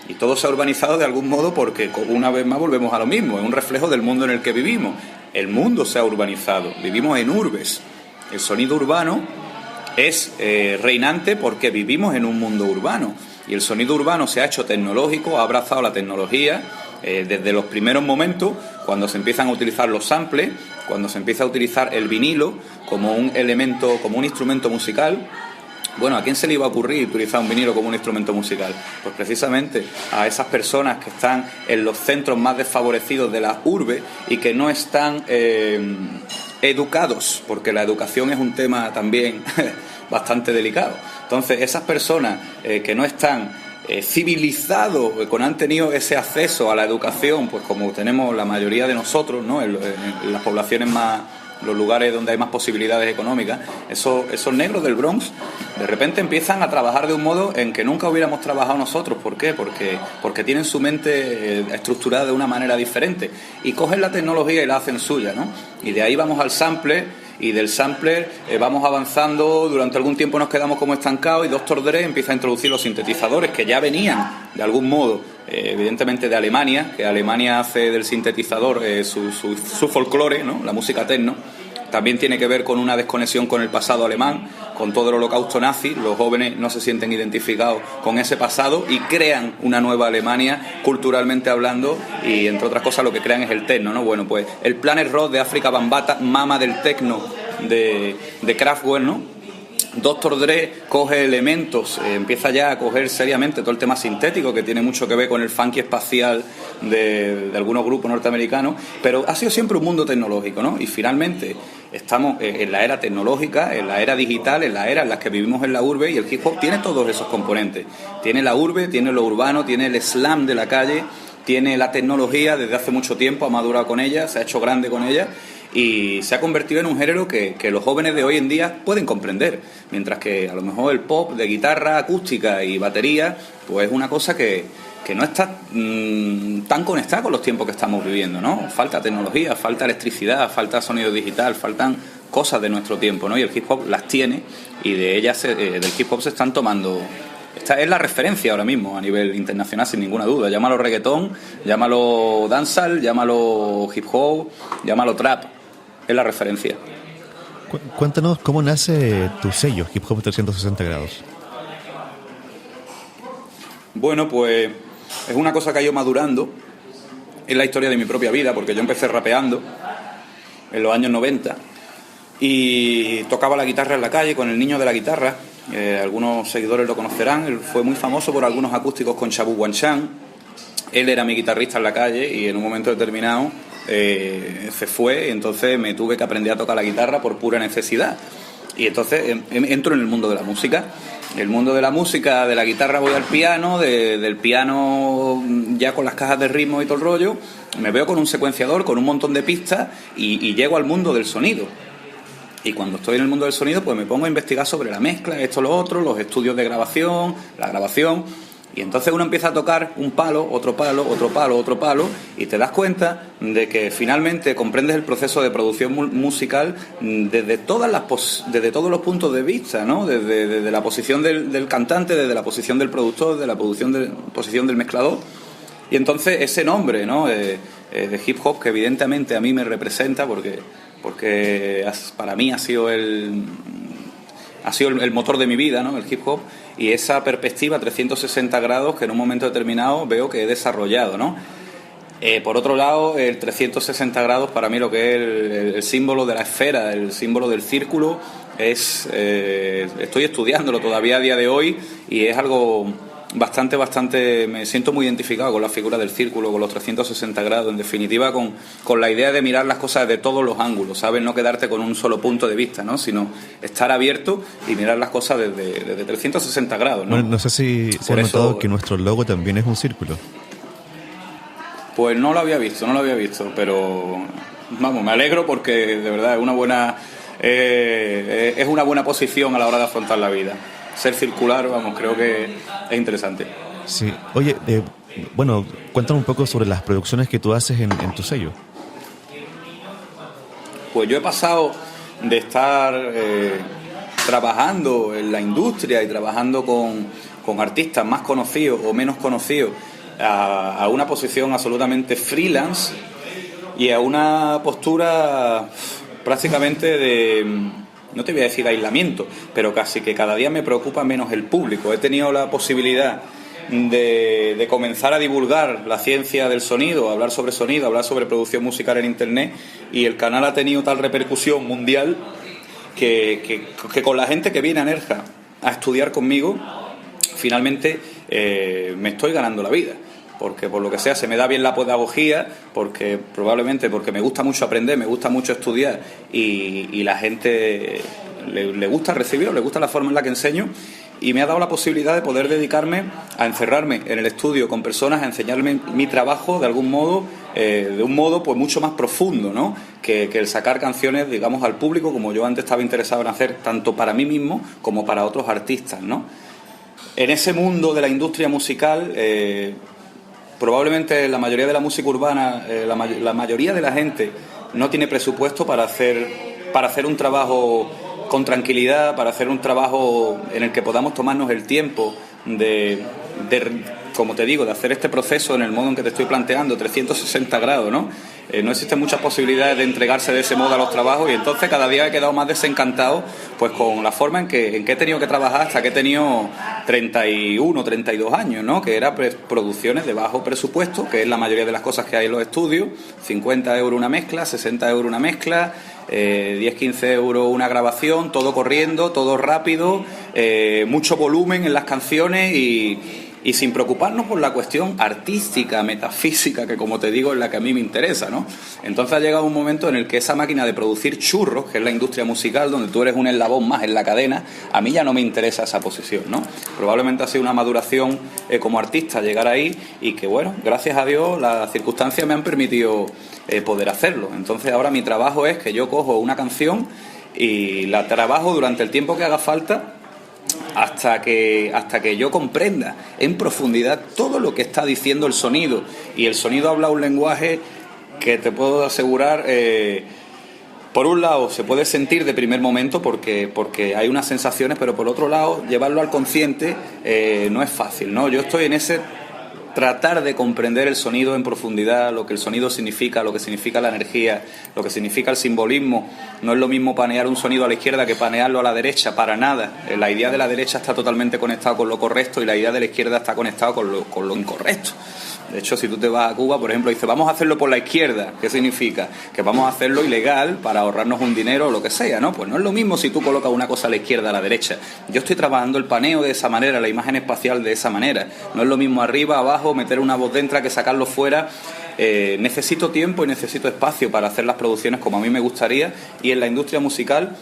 Y todo se ha urbanizado de algún modo porque, una vez más, volvemos a lo mismo. Es un reflejo del mundo en el que vivimos. El mundo se ha urbanizado. Vivimos en urbes. El sonido urbano es reinante porque vivimos en un mundo urbano. Y el sonido urbano se ha hecho tecnológico, ha abrazado la tecnología desde los primeros momentos, cuando se empiezan a utilizar los samples, cuando se empieza a utilizar el vinilo como un elemento, como un instrumento musical. Bueno, ¿a quién se le iba a ocurrir utilizar un vinilo como un instrumento musical? Pues precisamente a esas personas que están en los centros más desfavorecidos de la urbe y que no están educados, porque la educación es un tema también bastante delicado. Entonces, esas personas que no están civilizados, que no han tenido ese acceso a la educación, pues como tenemos la mayoría de nosotros, ¿no? En las poblaciones más los lugares donde hay más posibilidades económicas, esos negros del Bronx de repente empiezan a trabajar de un modo en que nunca hubiéramos trabajado nosotros. ¿Por qué? Porque tienen su mente estructurada de una manera diferente y cogen la tecnología y la hacen suya, ¿no? Y de ahí vamos al sampler, y del sampler vamos avanzando. Durante algún tiempo nos quedamos como estancados y Dr. Dre empieza a introducir los sintetizadores que ya venían de algún modo evidentemente de Alemania, que Alemania hace del sintetizador su folclore, ¿no? La música techno. También tiene que ver con una desconexión con el pasado alemán, con todo el holocausto nazi. Los jóvenes no se sienten identificados con ese pasado y crean una nueva Alemania culturalmente hablando, y entre otras cosas lo que crean es el techno, ¿no? Bueno, pues el Planet Rock de África Bambaataa mama del techno de Kraftwerk, ¿no? Dr. Dre coge elementos, empieza ya a coger seriamente todo el tema sintético, que tiene mucho que ver con el funky espacial de algunos grupos norteamericanos, pero ha sido siempre un mundo tecnológico, ¿no? Y finalmente estamos en la era tecnológica, en la era digital, en la era en la que vivimos en la urbe, y el hip hop tiene todos esos componentes. Tiene la urbe, tiene lo urbano, tiene el slam de la calle, tiene la tecnología desde hace mucho tiempo, ha madurado con ella, se ha hecho grande con ella, y se ha convertido en un género que los jóvenes de hoy en día pueden comprender, mientras que a lo mejor el pop de guitarra acústica y batería pues es una cosa que no está tan conectada con los tiempos que estamos viviendo, ¿no? Falta tecnología, falta electricidad, falta sonido digital, faltan cosas de nuestro tiempo, ¿no? Y el hip hop las tiene, y de ellas del hip hop se están tomando. Esta es la referencia ahora mismo a nivel internacional, sin ninguna duda. Llámalo reggaetón, llámalo dancehall, llámalo hip hop, llámalo trap. Es la referencia. Cuéntanos cómo nace tu sello, Hip Hop 360 grados. Bueno, pues es una cosa que ha ido madurando en la historia de mi propia vida, porque yo empecé rapeando en los años 90 y tocaba la guitarra en la calle con el niño de la guitarra. Algunos seguidores lo conocerán. Él fue muy famoso por algunos acústicos con Shabu Wanchan. Él era mi guitarrista en la calle y en un momento determinado se fue, y entonces me tuve que aprender a tocar la guitarra por pura necesidad. Y entonces entro en el mundo de la música. El mundo de la música, de la guitarra voy al piano, del piano ya con las cajas de ritmo y todo el rollo, me veo con un secuenciador, con un montón de pistas, y llego al mundo del sonido. Y cuando estoy en el mundo del sonido, pues me pongo a investigar sobre la mezcla, esto, lo otro, los estudios de grabación, la grabación. Y entonces uno empieza a tocar un palo, otro palo, otro palo, otro palo, y te das cuenta de que finalmente comprendes el proceso de producción musical desde todos los puntos de vista, ¿no? Desde la posición del cantante, desde la posición del productor, de la posición del mezclador. Y entonces ese nombre, ¿no? De hip hop, que evidentemente a mí me representa, porque para mí ha sido el motor de mi vida, ¿no? El hip hop, y esa perspectiva 360 grados que en un momento determinado veo que he desarrollado, ¿no? Por otro lado, el 360 grados, para mí lo que es el símbolo de la esfera, el símbolo del círculo, estoy estudiándolo todavía a día de hoy, y es algo bastante, me siento muy identificado con la figura del círculo, con los 360 grados, en definitiva con la idea de mirar las cosas de todos los ángulos, ¿sabes? No quedarte con un solo punto de vista, ¿no? Sino estar abierto y mirar las cosas desde 360 grados, ¿no? Bueno, no sé si se ha notado que nuestro logo también es un círculo. Pues no lo había visto, pero vamos, me alegro porque de verdad es una buena posición a la hora de afrontar la vida. Ser circular, vamos, creo que es interesante. Sí. Oye, bueno, cuéntame un poco sobre las producciones que tú haces en tu sello. Pues yo he pasado de estar trabajando en la industria y trabajando con artistas más conocidos o menos conocidos a una posición absolutamente freelance y a una postura prácticamente de, no te voy a decir aislamiento, pero casi que cada día me preocupa menos el público. He tenido la posibilidad de comenzar a divulgar la ciencia del sonido, hablar sobre producción musical en Internet, y el canal ha tenido tal repercusión mundial que con la gente que viene a Nerja a estudiar conmigo, finalmente me estoy ganando la vida. Porque por lo que sea se me da bien la pedagogía, probablemente porque me gusta mucho aprender, me gusta mucho estudiar, y la gente le gusta recibirlo, le gusta la forma en la que enseño, y me ha dado la posibilidad de poder dedicarme a encerrarme en el estudio con personas, a enseñarme mi trabajo de algún modo, de un modo pues mucho más profundo, ¿no? que el sacar canciones, digamos, al público, como yo antes estaba interesado en hacer, tanto para mí mismo como para otros artistas, ¿no? En ese mundo de la industria musical, probablemente la mayoría de la música urbana, la mayoría de la gente no tiene presupuesto para hacer un trabajo con tranquilidad, para hacer un trabajo en el que podamos tomarnos el tiempo de como te digo, de hacer este proceso en el modo en que te estoy planteando, 360 grados, ¿no? No existen muchas posibilidades de entregarse de ese modo a los trabajos, y entonces cada día he quedado más desencantado pues con la forma en que he tenido que trabajar hasta que he tenido 31, 32 años, ¿no? Que era producciones de bajo presupuesto, que es la mayoría de las cosas que hay en los estudios, 50 euros una mezcla, 60 euros una mezcla, 10, 15 euros una grabación, todo corriendo, todo rápido, mucho volumen en las canciones y sin preocuparnos por la cuestión artística, metafísica, que como te digo es la que a mí me interesa, ¿no? Entonces ha llegado un momento en el que esa máquina de producir churros, que es la industria musical, donde tú eres un eslabón más en la cadena, a mí ya no me interesa esa posición, ¿no? Probablemente ha sido una maduración como artista llegar ahí, y que bueno, gracias a Dios las circunstancias me han permitido poder hacerlo. Entonces ahora mi trabajo es que yo cojo una canción y la trabajo durante el tiempo que haga falta, hasta que yo comprenda en profundidad todo lo que está diciendo el sonido. Y el sonido habla un lenguaje que te puedo asegurar, por un lado se puede sentir de primer momento porque hay unas sensaciones, pero por otro lado llevarlo al consciente no es fácil, ¿no? Yo estoy en ese tratar de comprender el sonido en profundidad, lo que el sonido significa, lo que significa la energía, lo que significa el simbolismo. No es lo mismo panear un sonido a la izquierda que panearlo a la derecha, para nada. La idea de la derecha está totalmente conectada con lo correcto, y la idea de la izquierda está conectada con lo incorrecto. De hecho, si tú te vas a Cuba, por ejemplo, dices, vamos a hacerlo por la izquierda. ¿Qué significa? Que vamos a hacerlo ilegal para ahorrarnos un dinero o lo que sea, ¿no? Pues no es lo mismo si tú colocas una cosa a la izquierda, a la derecha. Yo estoy trabajando el paneo de esa manera, la imagen espacial de esa manera. No es lo mismo arriba, abajo, meter una voz dentro que sacarlo fuera. Necesito tiempo y necesito espacio para hacer las producciones como a mí me gustaría, y en la industria musical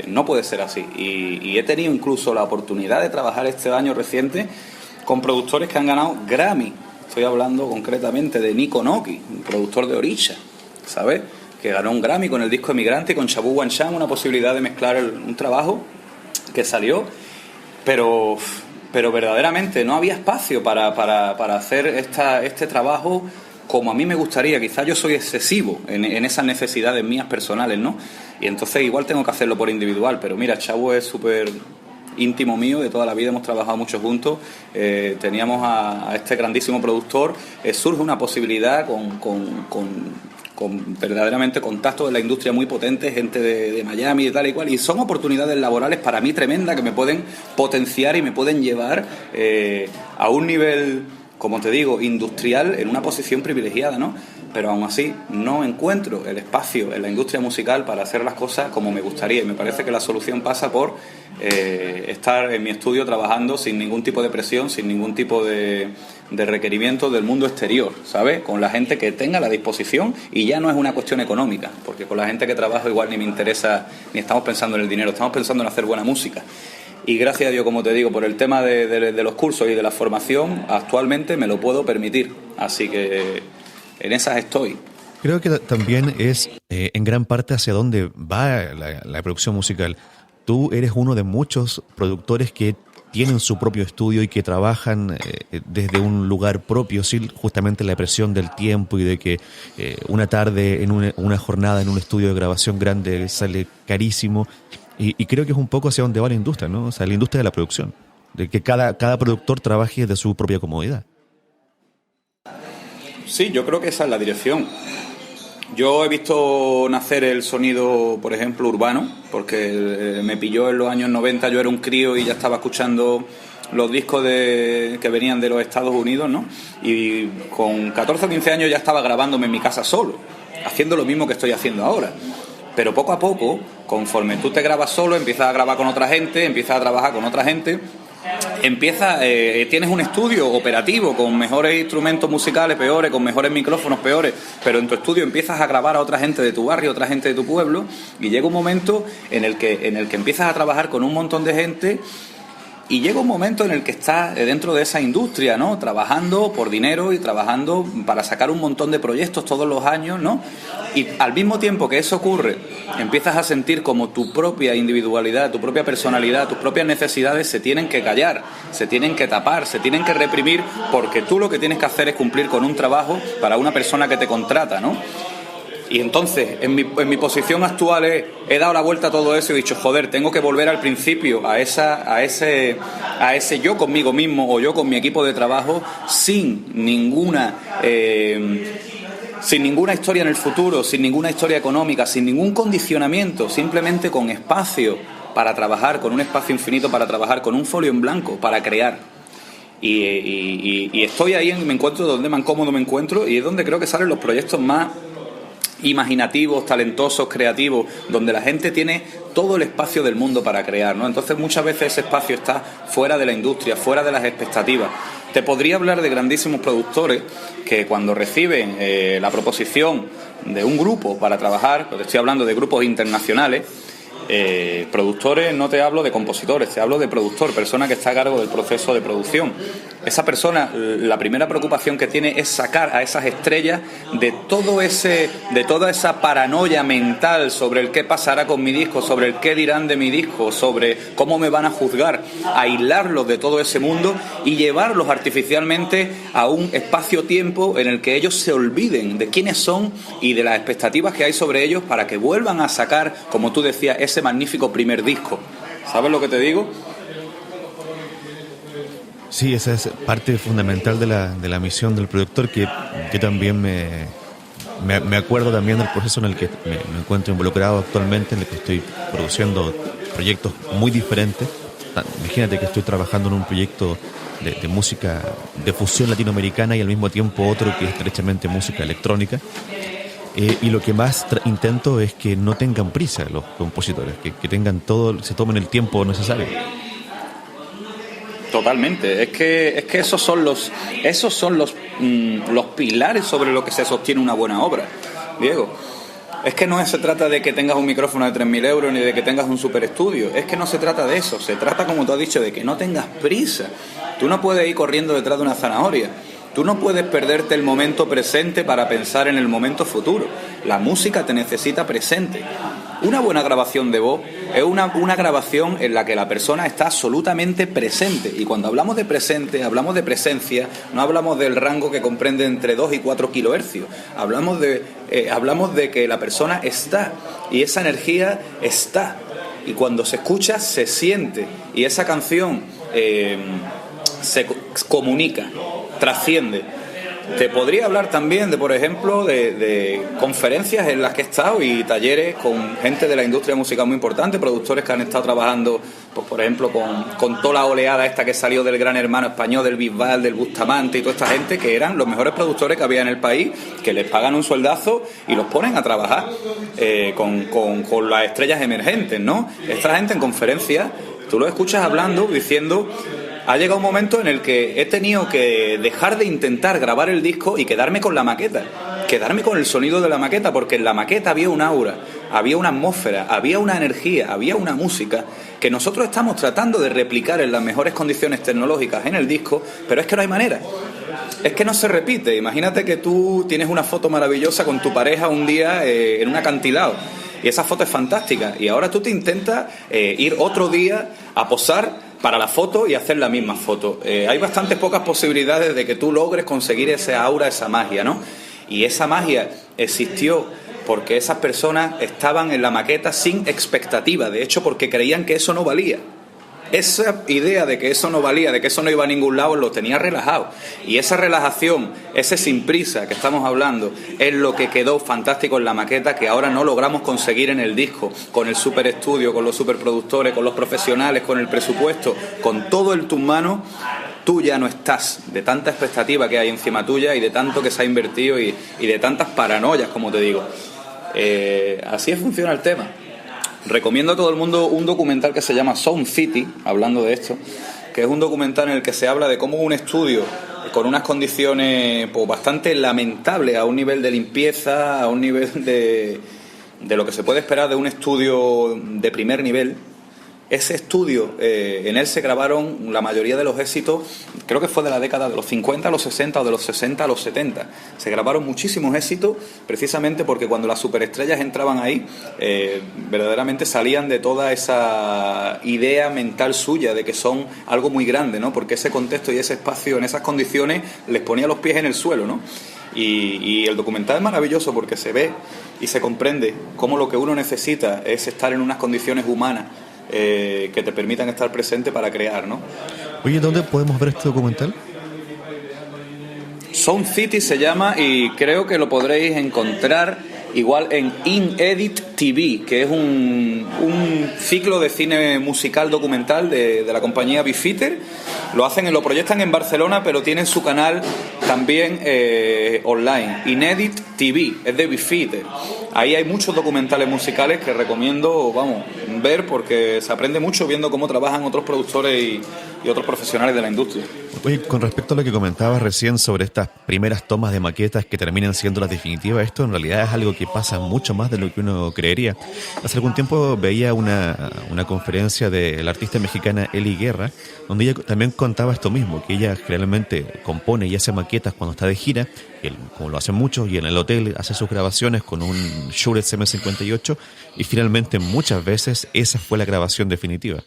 no puede ser así. Y he tenido incluso la oportunidad de trabajar este año reciente con productores que han ganado Grammy. Estoy hablando concretamente de Nico Noki, un productor de Orisha, ¿sabes? Que ganó un Grammy con el disco Emigrante y con Chabu Wancham, una posibilidad de mezclar un trabajo que salió, pero verdaderamente no había espacio para hacer este trabajo como a mí me gustaría. Quizás yo soy excesivo en esas necesidades mías personales, ¿no? Y entonces igual tengo que hacerlo por individual, pero mira, Chabu es súper íntimo mío de toda la vida, hemos trabajado mucho juntos, teníamos a este grandísimo productor, surge una posibilidad con verdaderamente contactos de la industria muy potentes, gente de Miami y tal y cual, y son oportunidades laborales para mí tremendas que me pueden potenciar y me pueden llevar a un nivel, como te digo, industrial, en una posición privilegiada, ¿no? Pero aún así no encuentro el espacio en la industria musical para hacer las cosas como me gustaría, y me parece que la solución pasa por estar en mi estudio trabajando sin ningún tipo de presión, sin ningún tipo de requerimiento del mundo exterior, ¿sabes? Con la gente que tenga la disposición, y ya no es una cuestión económica, porque con la gente que trabajo igual ni me interesa, ni estamos pensando en el dinero, estamos pensando en hacer buena música. Y gracias a Dios, como te digo, por el tema de los cursos y de la formación, actualmente me lo puedo permitir, así que en esas estoy. Creo que también es en gran parte hacia dónde va la producción musical. Tú eres uno de muchos productores que tienen su propio estudio y que trabajan desde un lugar propio, sin justamente la presión del tiempo y de que una tarde en una jornada en un estudio de grabación grande sale carísimo. Y creo que es un poco hacia dónde va la industria, ¿no? O sea, la industria de la producción, de que cada productor trabaje desde su propia comodidad. Sí, yo creo que esa es la dirección. Yo he visto nacer el sonido, por ejemplo, urbano, porque me pilló en los años 90, yo era un crío y ya estaba escuchando los discos que venían de los Estados Unidos, ¿no? Y con 14 o 15 años ya estaba grabándome en mi casa solo, haciendo lo mismo que estoy haciendo ahora. Pero poco a poco, conforme tú te grabas solo, empiezas a grabar con otra gente, empiezas a trabajar con otra gente, tienes un estudio operativo con mejores instrumentos musicales, peores, con mejores micrófonos, peores, pero en tu estudio empiezas a grabar a otra gente de tu barrio, otra gente de tu pueblo, y llega un momento en el que empiezas a trabajar con un montón de gente Y llega un momento en el que estás dentro de esa industria, ¿no? Trabajando por dinero y trabajando para sacar un montón de proyectos todos los años, ¿no? Y al mismo tiempo que eso ocurre, empiezas a sentir como tu propia individualidad, tu propia personalidad, tus propias necesidades se tienen que callar, se tienen que tapar, se tienen que reprimir, porque tú lo que tienes que hacer es cumplir con un trabajo para una persona que te contrata, ¿no? Y entonces, en mi posición actual he dado la vuelta a todo eso y he dicho, joder, tengo que volver al principio, a ese yo conmigo mismo o yo con mi equipo de trabajo, sin ninguna historia en el futuro, sin ninguna historia económica, sin ningún condicionamiento, simplemente con espacio para trabajar, con un espacio infinito para trabajar, con un folio en blanco para crear. Y estoy ahí, me encuentro donde más cómodo me encuentro, y es donde creo que salen los proyectos más imaginativos, talentosos, creativos, donde la gente tiene todo el espacio del mundo para crear, ¿no? Entonces muchas veces ese espacio está fuera de la industria, fuera de las expectativas. Te podría hablar de grandísimos productores que cuando reciben la proposición de un grupo para trabajar, te estoy hablando de grupos internacionales, productores, no te hablo de compositores, te hablo de productor, persona que está a cargo del proceso de producción. Esa persona, la primera preocupación que tiene es sacar a esas estrellas de toda esa paranoia mental sobre el qué pasará con mi disco, sobre el qué dirán de mi disco, sobre cómo me van a juzgar, aislarlos de todo ese mundo y llevarlos artificialmente a un espacio-tiempo en el que ellos se olviden de quiénes son y de las expectativas que hay sobre ellos, para que vuelvan a sacar, como tú decías, ese magnífico primer disco. ¿Sabes lo que te digo? Sí, esa es parte fundamental de la misión del productor, que yo también me acuerdo también del proceso en el que me encuentro involucrado actualmente, en el que estoy produciendo proyectos muy diferentes. Imagínate que estoy trabajando en un proyecto de música de fusión latinoamericana y al mismo tiempo otro que es estrechamente música electrónica. Y lo que más intento es que no tengan prisa los compositores, que tengan se tomen el tiempo necesario. Totalmente, es que esos son los pilares sobre los que se sostiene una buena obra, Diego. Es que no se trata de que tengas un micrófono de 3.000 euros ni de que tengas un super estudio. Es que no se trata de eso. Se trata, como tú has dicho, de que no tengas prisa. Tú no puedes ir corriendo detrás de una zanahoria. Tú no puedes perderte el momento presente para pensar en el momento futuro. La música te necesita presente. Una buena grabación de voz es una grabación en la que la persona está absolutamente presente. Y cuando hablamos de presente, hablamos de presencia, no hablamos del rango que comprende entre 2 y 4 kilohercios. Hablamos de que la persona está y esa energía está. Y cuando se escucha, se siente. Y esa canción se comunica, trasciende. Te podría hablar también de, por ejemplo, de conferencias en las que he estado y talleres con gente de la industria musical muy importante, productores que han estado trabajando, pues, por ejemplo, con toda la oleada esta que salió del Gran Hermano español, del Bisbal, del Bustamante y toda esta gente, que eran los mejores productores que había en el país, que les pagan un sueldazo y los ponen a trabajar con las estrellas emergentes, ¿no? Esta gente en conferencias, tú lo escuchas hablando, diciendo: ha llegado un momento en el que he tenido que dejar de intentar grabar el disco y quedarme con la maqueta, quedarme con el sonido de la maqueta, porque en la maqueta había un aura, había una atmósfera, había una energía, había una música que nosotros estamos tratando de replicar en las mejores condiciones tecnológicas en el disco, pero es que no hay manera. Es que no se repite. Imagínate que tú tienes una foto maravillosa con tu pareja un día en un acantilado, y esa foto es fantástica, y ahora tú te intentas ir otro día a posar para la foto y hacer la misma foto. Hay bastantes pocas posibilidades de que tú logres conseguir esa aura, esa magia, ¿no? Y esa magia existió porque esas personas estaban en la maqueta sin expectativa, de hecho porque creían que eso no valía. Esa idea de que eso no valía, de que eso no iba a ningún lado, lo tenía relajado. Y esa relajación, ese sin prisa que estamos hablando, es lo que quedó fantástico en la maqueta, que ahora no logramos conseguir en el disco, con el super estudio, con los superproductores, con los profesionales, con el presupuesto, con todo en tus manos. Tú ya no estás, de tanta expectativa que hay encima tuya y de tanto que se ha invertido y de tantas paranoias, como te digo. Así funciona el tema. Recomiendo a todo el mundo un documental que se llama Sound City, hablando de esto, que es un documental en el que se habla de cómo un estudio con unas condiciones pues bastante lamentables, a un nivel de limpieza, a un nivel de lo que se puede esperar de un estudio de primer nivel, ese estudio, en él se grabaron la mayoría de los éxitos, creo que fue de la década de los 50 a los 60 o de los 60 a los 70. Se grabaron muchísimos éxitos precisamente porque cuando las superestrellas entraban ahí, verdaderamente salían de toda esa idea mental suya de que son algo muy grande, ¿no? Porque ese contexto y ese espacio en esas condiciones les ponía los pies en el suelo, ¿no? Y el documental es maravilloso porque se ve y se comprende cómo lo que uno necesita es estar en unas condiciones humanas que te permitan estar presente para crear, ¿no? Oye, ¿dónde podemos ver este documental? Sound City se llama y creo que lo podréis encontrar igual en Inedit TV, que es un ciclo de cine musical documental de la compañía Bifitter. Lo proyectan en Barcelona, pero tienen su canal también online. Inedit TV, es de Bifitter. Ahí hay muchos documentales musicales que recomiendo, ver porque se aprende mucho viendo cómo trabajan otros productores y otros profesionales de la industria. Oye, con respecto a lo que comentabas recién sobre estas primeras tomas de maquetas que terminan siendo las definitivas, esto en realidad es algo que pasa mucho más de lo que uno creería. Hace algún tiempo veía una conferencia de la artista mexicana Eli Guerra, donde ella también contaba esto mismo, que ella generalmente compone y hace maquetas cuando está de gira, como lo hacen muchos, y en el hotel hace sus grabaciones con un Shure SM58, y finalmente muchas veces esa fue la grabación definitiva.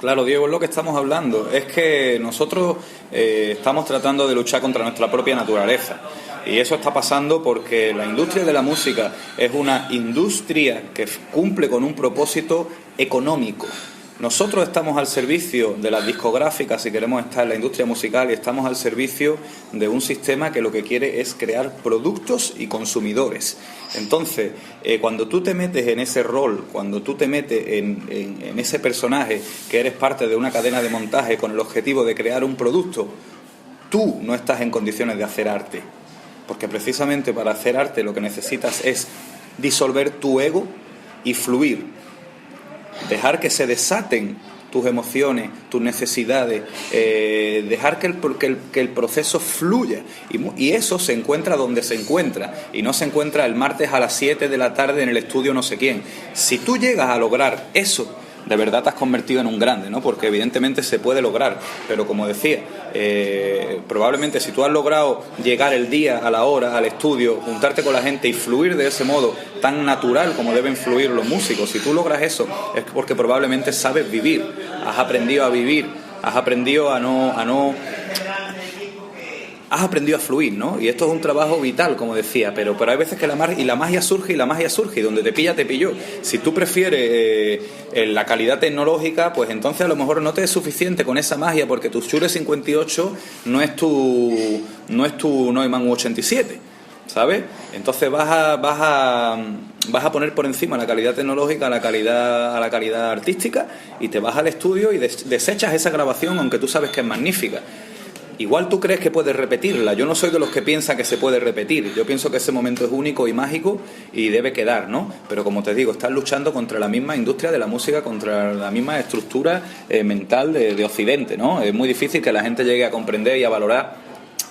Claro, Diego, es lo que estamos hablando. Es que nosotros estamos tratando de luchar contra nuestra propia naturaleza. Y eso está pasando porque la industria de la música es una industria que cumple con un propósito económico. Nosotros estamos al servicio de las discográficas si queremos estar en la industria musical y estamos al servicio de un sistema que lo que quiere es crear productos y consumidores. Entonces, cuando tú te metes en ese rol, cuando tú te metes en ese personaje que eres parte de una cadena de montaje con el objetivo de crear un producto, tú no estás en condiciones de hacer arte. Porque precisamente para hacer arte lo que necesitas es disolver tu ego y fluir. Dejar que se desaten tus emociones, tus necesidades, dejar que el proceso fluya. Y eso se encuentra donde se encuentra. Y no se encuentra el martes a las 7 de la tarde en el estudio no sé quién. Si tú llegas a lograr eso, de verdad te has convertido en un grande, ¿no? Porque evidentemente se puede lograr, pero como decía, probablemente si tú has logrado llegar el día, a la hora, al estudio, juntarte con la gente y fluir de ese modo tan natural como deben fluir los músicos, si tú logras eso es porque probablemente sabes vivir, has aprendido a vivir, has aprendido has aprendido a fluir, ¿no? Y esto es un trabajo vital, como decía, pero hay veces que la magia surge, y donde te pilla, te pilló. Si tú prefieres la calidad tecnológica, pues entonces a lo mejor no te es suficiente con esa magia, porque tu Shure 58 no es tu Neumann U87, ¿sabes? Entonces vas a poner por encima la calidad tecnológica a la calidad artística y te vas al estudio y desechas esa grabación, aunque tú sabes que es magnífica. Igual tú crees que puedes repetirla. Yo no soy de los que piensan que se puede repetir. Yo pienso que ese momento es único y mágico y debe quedar, ¿no? Pero como te digo, estás luchando contra la misma industria de la música, contra la misma estructura mental de Occidente, ¿no? Es muy difícil que la gente llegue a comprender y a valorar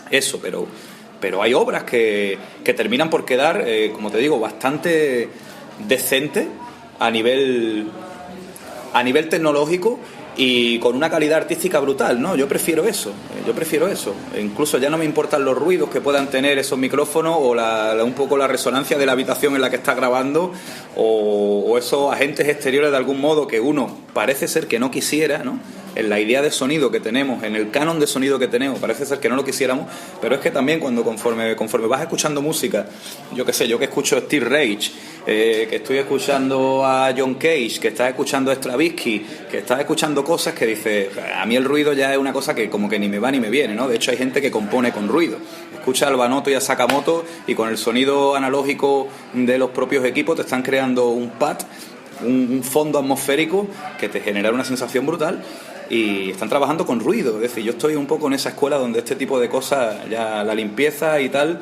eso, pero hay obras que terminan por quedar, como te digo, bastante decentes a nivel tecnológico y con una calidad artística brutal, ¿no? Yo prefiero eso. E incluso ya no me importan los ruidos que puedan tener esos micrófonos o un poco la resonancia de la habitación en la que está grabando o esos agentes exteriores de algún modo que uno parece ser que no quisiera, ¿no? En la idea de sonido que tenemos, en el canon de sonido que tenemos, parece ser que no lo quisiéramos, pero es que también conforme vas escuchando música, yo que escucho Steve Reich, que estoy escuchando a John Cage, que estás escuchando a Stravinsky, que estás escuchando cosas que dices, a mí el ruido ya es una cosa que como que ni me va ni me viene, ¿no? De hecho hay gente que compone con ruido, escucha a Albanoto y a Sakamoto y con el sonido analógico de los propios equipos te están creando un pad, un fondo atmosférico que te genera una sensación brutal. Y están trabajando con ruido, es decir, yo estoy un poco en esa escuela donde este tipo de cosas, ya la limpieza y tal,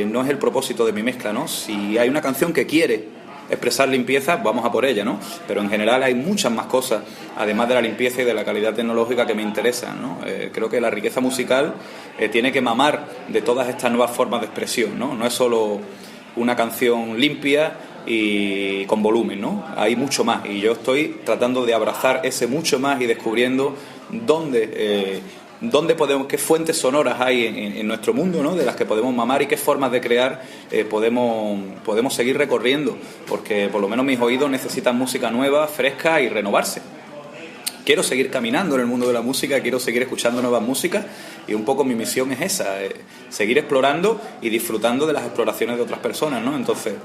no es el propósito de mi mezcla, ¿no? Si hay una canción que quiere expresar limpieza, vamos a por ella, ¿no? Pero en general hay muchas más cosas, además de la limpieza y de la calidad tecnológica que me interesan, ¿no? Creo que la riqueza musical tiene que mamar de todas estas nuevas formas de expresión, ¿no? No es solo una canción limpia y con volumen, ¿no? Hay mucho más y yo estoy tratando de abrazar ese mucho más y descubriendo dónde podemos, qué fuentes sonoras hay en nuestro mundo, ¿no? De las que podemos mamar y qué formas de crear podemos seguir recorriendo, porque por lo menos mis oídos necesitan música nueva, fresca y renovarse. Quiero seguir caminando en el mundo de la música, quiero seguir escuchando nuevas músicas y un poco mi misión es esa, seguir explorando y disfrutando de las exploraciones de otras personas, ¿no? Entonces...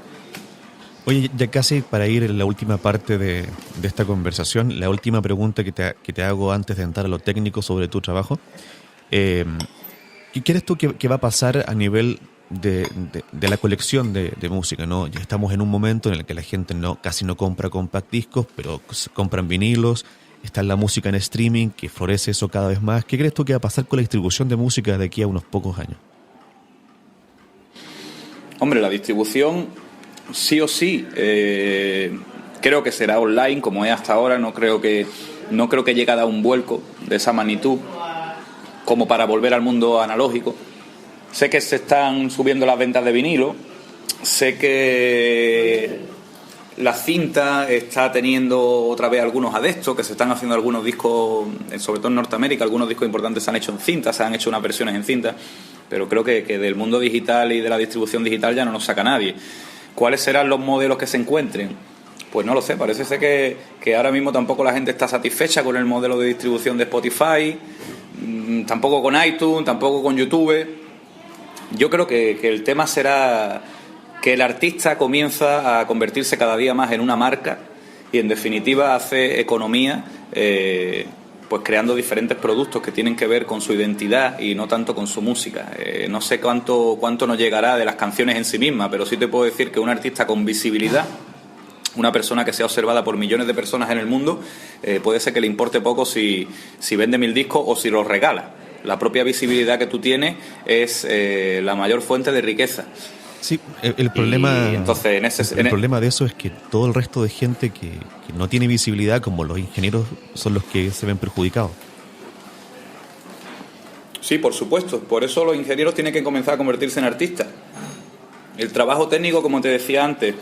Oye, ya casi para ir en la última parte de esta conversación, la última pregunta que te hago antes de entrar a lo técnico sobre tu trabajo. ¿Qué crees tú que va a pasar a nivel de la colección de música, ¿no? Ya estamos en un momento en el que la gente casi no compra compact discos, pero compran vinilos. Está la música en streaming, que florece eso cada vez más. ¿Qué crees tú que va a pasar con la distribución de música de aquí a unos pocos años? Hombre, la distribución sí o sí creo que será online como es hasta ahora. No creo que llegue a dar un vuelco de esa magnitud como para volver al mundo analógico. Sé que se están subiendo las ventas de vinilo, sé que la cinta está teniendo otra vez algunos adeptos, que se están haciendo algunos discos, sobre todo en Norteamérica, algunos discos importantes se han hecho en cinta, se han hecho unas versiones en cinta, pero creo que del mundo digital y de la distribución digital ya no nos saca nadie. ¿Cuáles serán los modelos que se encuentren? Pues no lo sé, parece ser que ahora mismo tampoco la gente está satisfecha con el modelo de distribución de Spotify, tampoco con iTunes, tampoco con YouTube. Yo creo que el tema será que el artista comienza a convertirse cada día más en una marca y en definitiva hace economía pues creando diferentes productos que tienen que ver con su identidad y no tanto con su música. No sé cuánto nos llegará de las canciones en sí mismas, pero sí te puedo decir que un artista con visibilidad, una persona que sea observada por millones de personas en el mundo, puede ser que le importe poco si vende 1000 discos o si los regala. La propia visibilidad que tú tienes es la mayor fuente de riqueza. Sí, el problema, entonces, el problema de eso es que todo el resto de gente que no tiene visibilidad, como los ingenieros, son los que se ven perjudicados. Sí, por supuesto. Por eso los ingenieros tienen que comenzar a convertirse en artistas. El trabajo técnico, como te decía antes,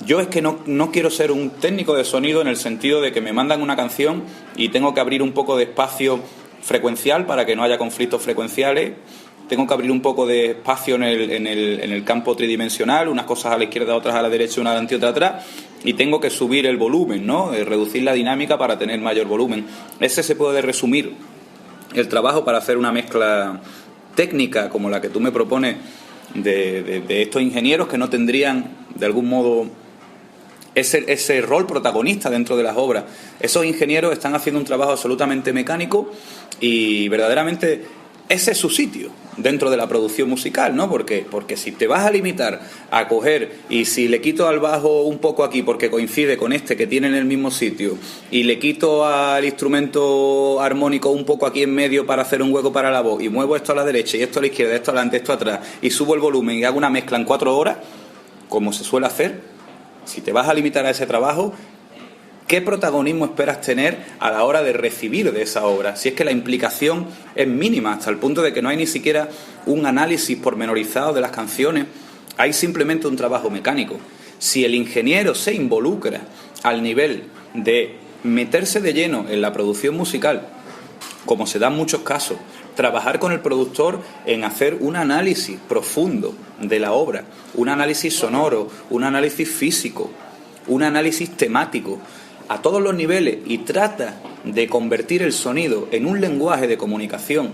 yo es que no quiero ser un técnico de sonido en el sentido de que me mandan una canción y tengo que abrir un poco de espacio frecuencial para que no haya conflictos frecuenciales. Tengo que abrir un poco de espacio en el campo tridimensional, unas cosas a la izquierda, otras a la derecha, una adelante y otra atrás, y tengo que subir el volumen, ¿no? Reducir la dinámica para tener mayor volumen. Ese se puede resumir el trabajo para hacer una mezcla técnica como la que tú me propones de estos ingenieros que no tendrían, de algún modo, ese rol protagonista dentro de las obras. Esos ingenieros están haciendo un trabajo absolutamente mecánico y verdaderamente ese es su sitio dentro de la producción musical, ¿no? Porque si te vas a limitar a coger y si le quito al bajo un poco aquí porque coincide con este que tiene en el mismo sitio y le quito al instrumento armónico un poco aquí en medio para hacer un hueco para la voz y muevo esto a la derecha y esto a la izquierda, esto adelante, esto atrás y subo el volumen y hago una mezcla en 4 horas, como se suele hacer, si te vas a limitar a ese trabajo, ¿qué protagonismo esperas tener a la hora de recibir de esa obra? Si es que la implicación es mínima, hasta el punto de que no hay ni siquiera un análisis pormenorizado de las canciones, hay simplemente un trabajo mecánico. Si el ingeniero se involucra al nivel de meterse de lleno en la producción musical, como se da en muchos casos, trabajar con el productor en hacer un análisis profundo de la obra, un análisis sonoro, un análisis físico, un análisis temático, a todos los niveles, y trata de convertir el sonido en un lenguaje de comunicación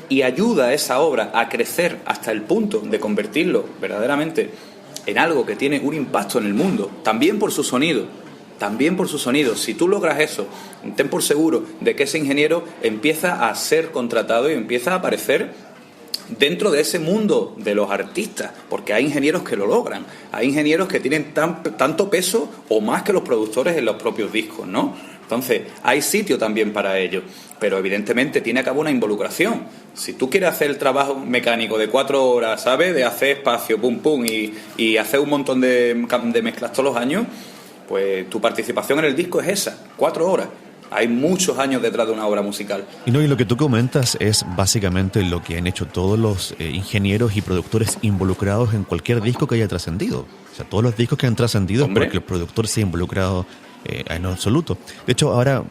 y ayuda a esa obra a crecer hasta el punto de convertirlo verdaderamente en algo que tiene un impacto en el mundo, también por su sonido. Si tú logras eso, ten por seguro de que ese ingeniero empieza a ser contratado y empieza a aparecer dentro de ese mundo de los artistas, porque hay ingenieros que lo logran, hay ingenieros que tienen tanto peso o más que los productores en los propios discos, ¿no? Entonces, hay sitio también para ello, pero evidentemente tiene que haber una involucración. Si tú quieres hacer el trabajo mecánico de 4 horas, ¿sabes? De hacer espacio, pum, pum, y hacer un montón de mezclas todos los años, pues tu participación en el disco es esa, 4 horas. Hay muchos años detrás de una obra musical. Y lo que tú comentas es básicamente lo que han hecho todos los ingenieros y productores involucrados en cualquier disco que haya trascendido. O sea, todos los discos que han trascendido es porque el productor se ha involucrado en absoluto. De hecho, ahora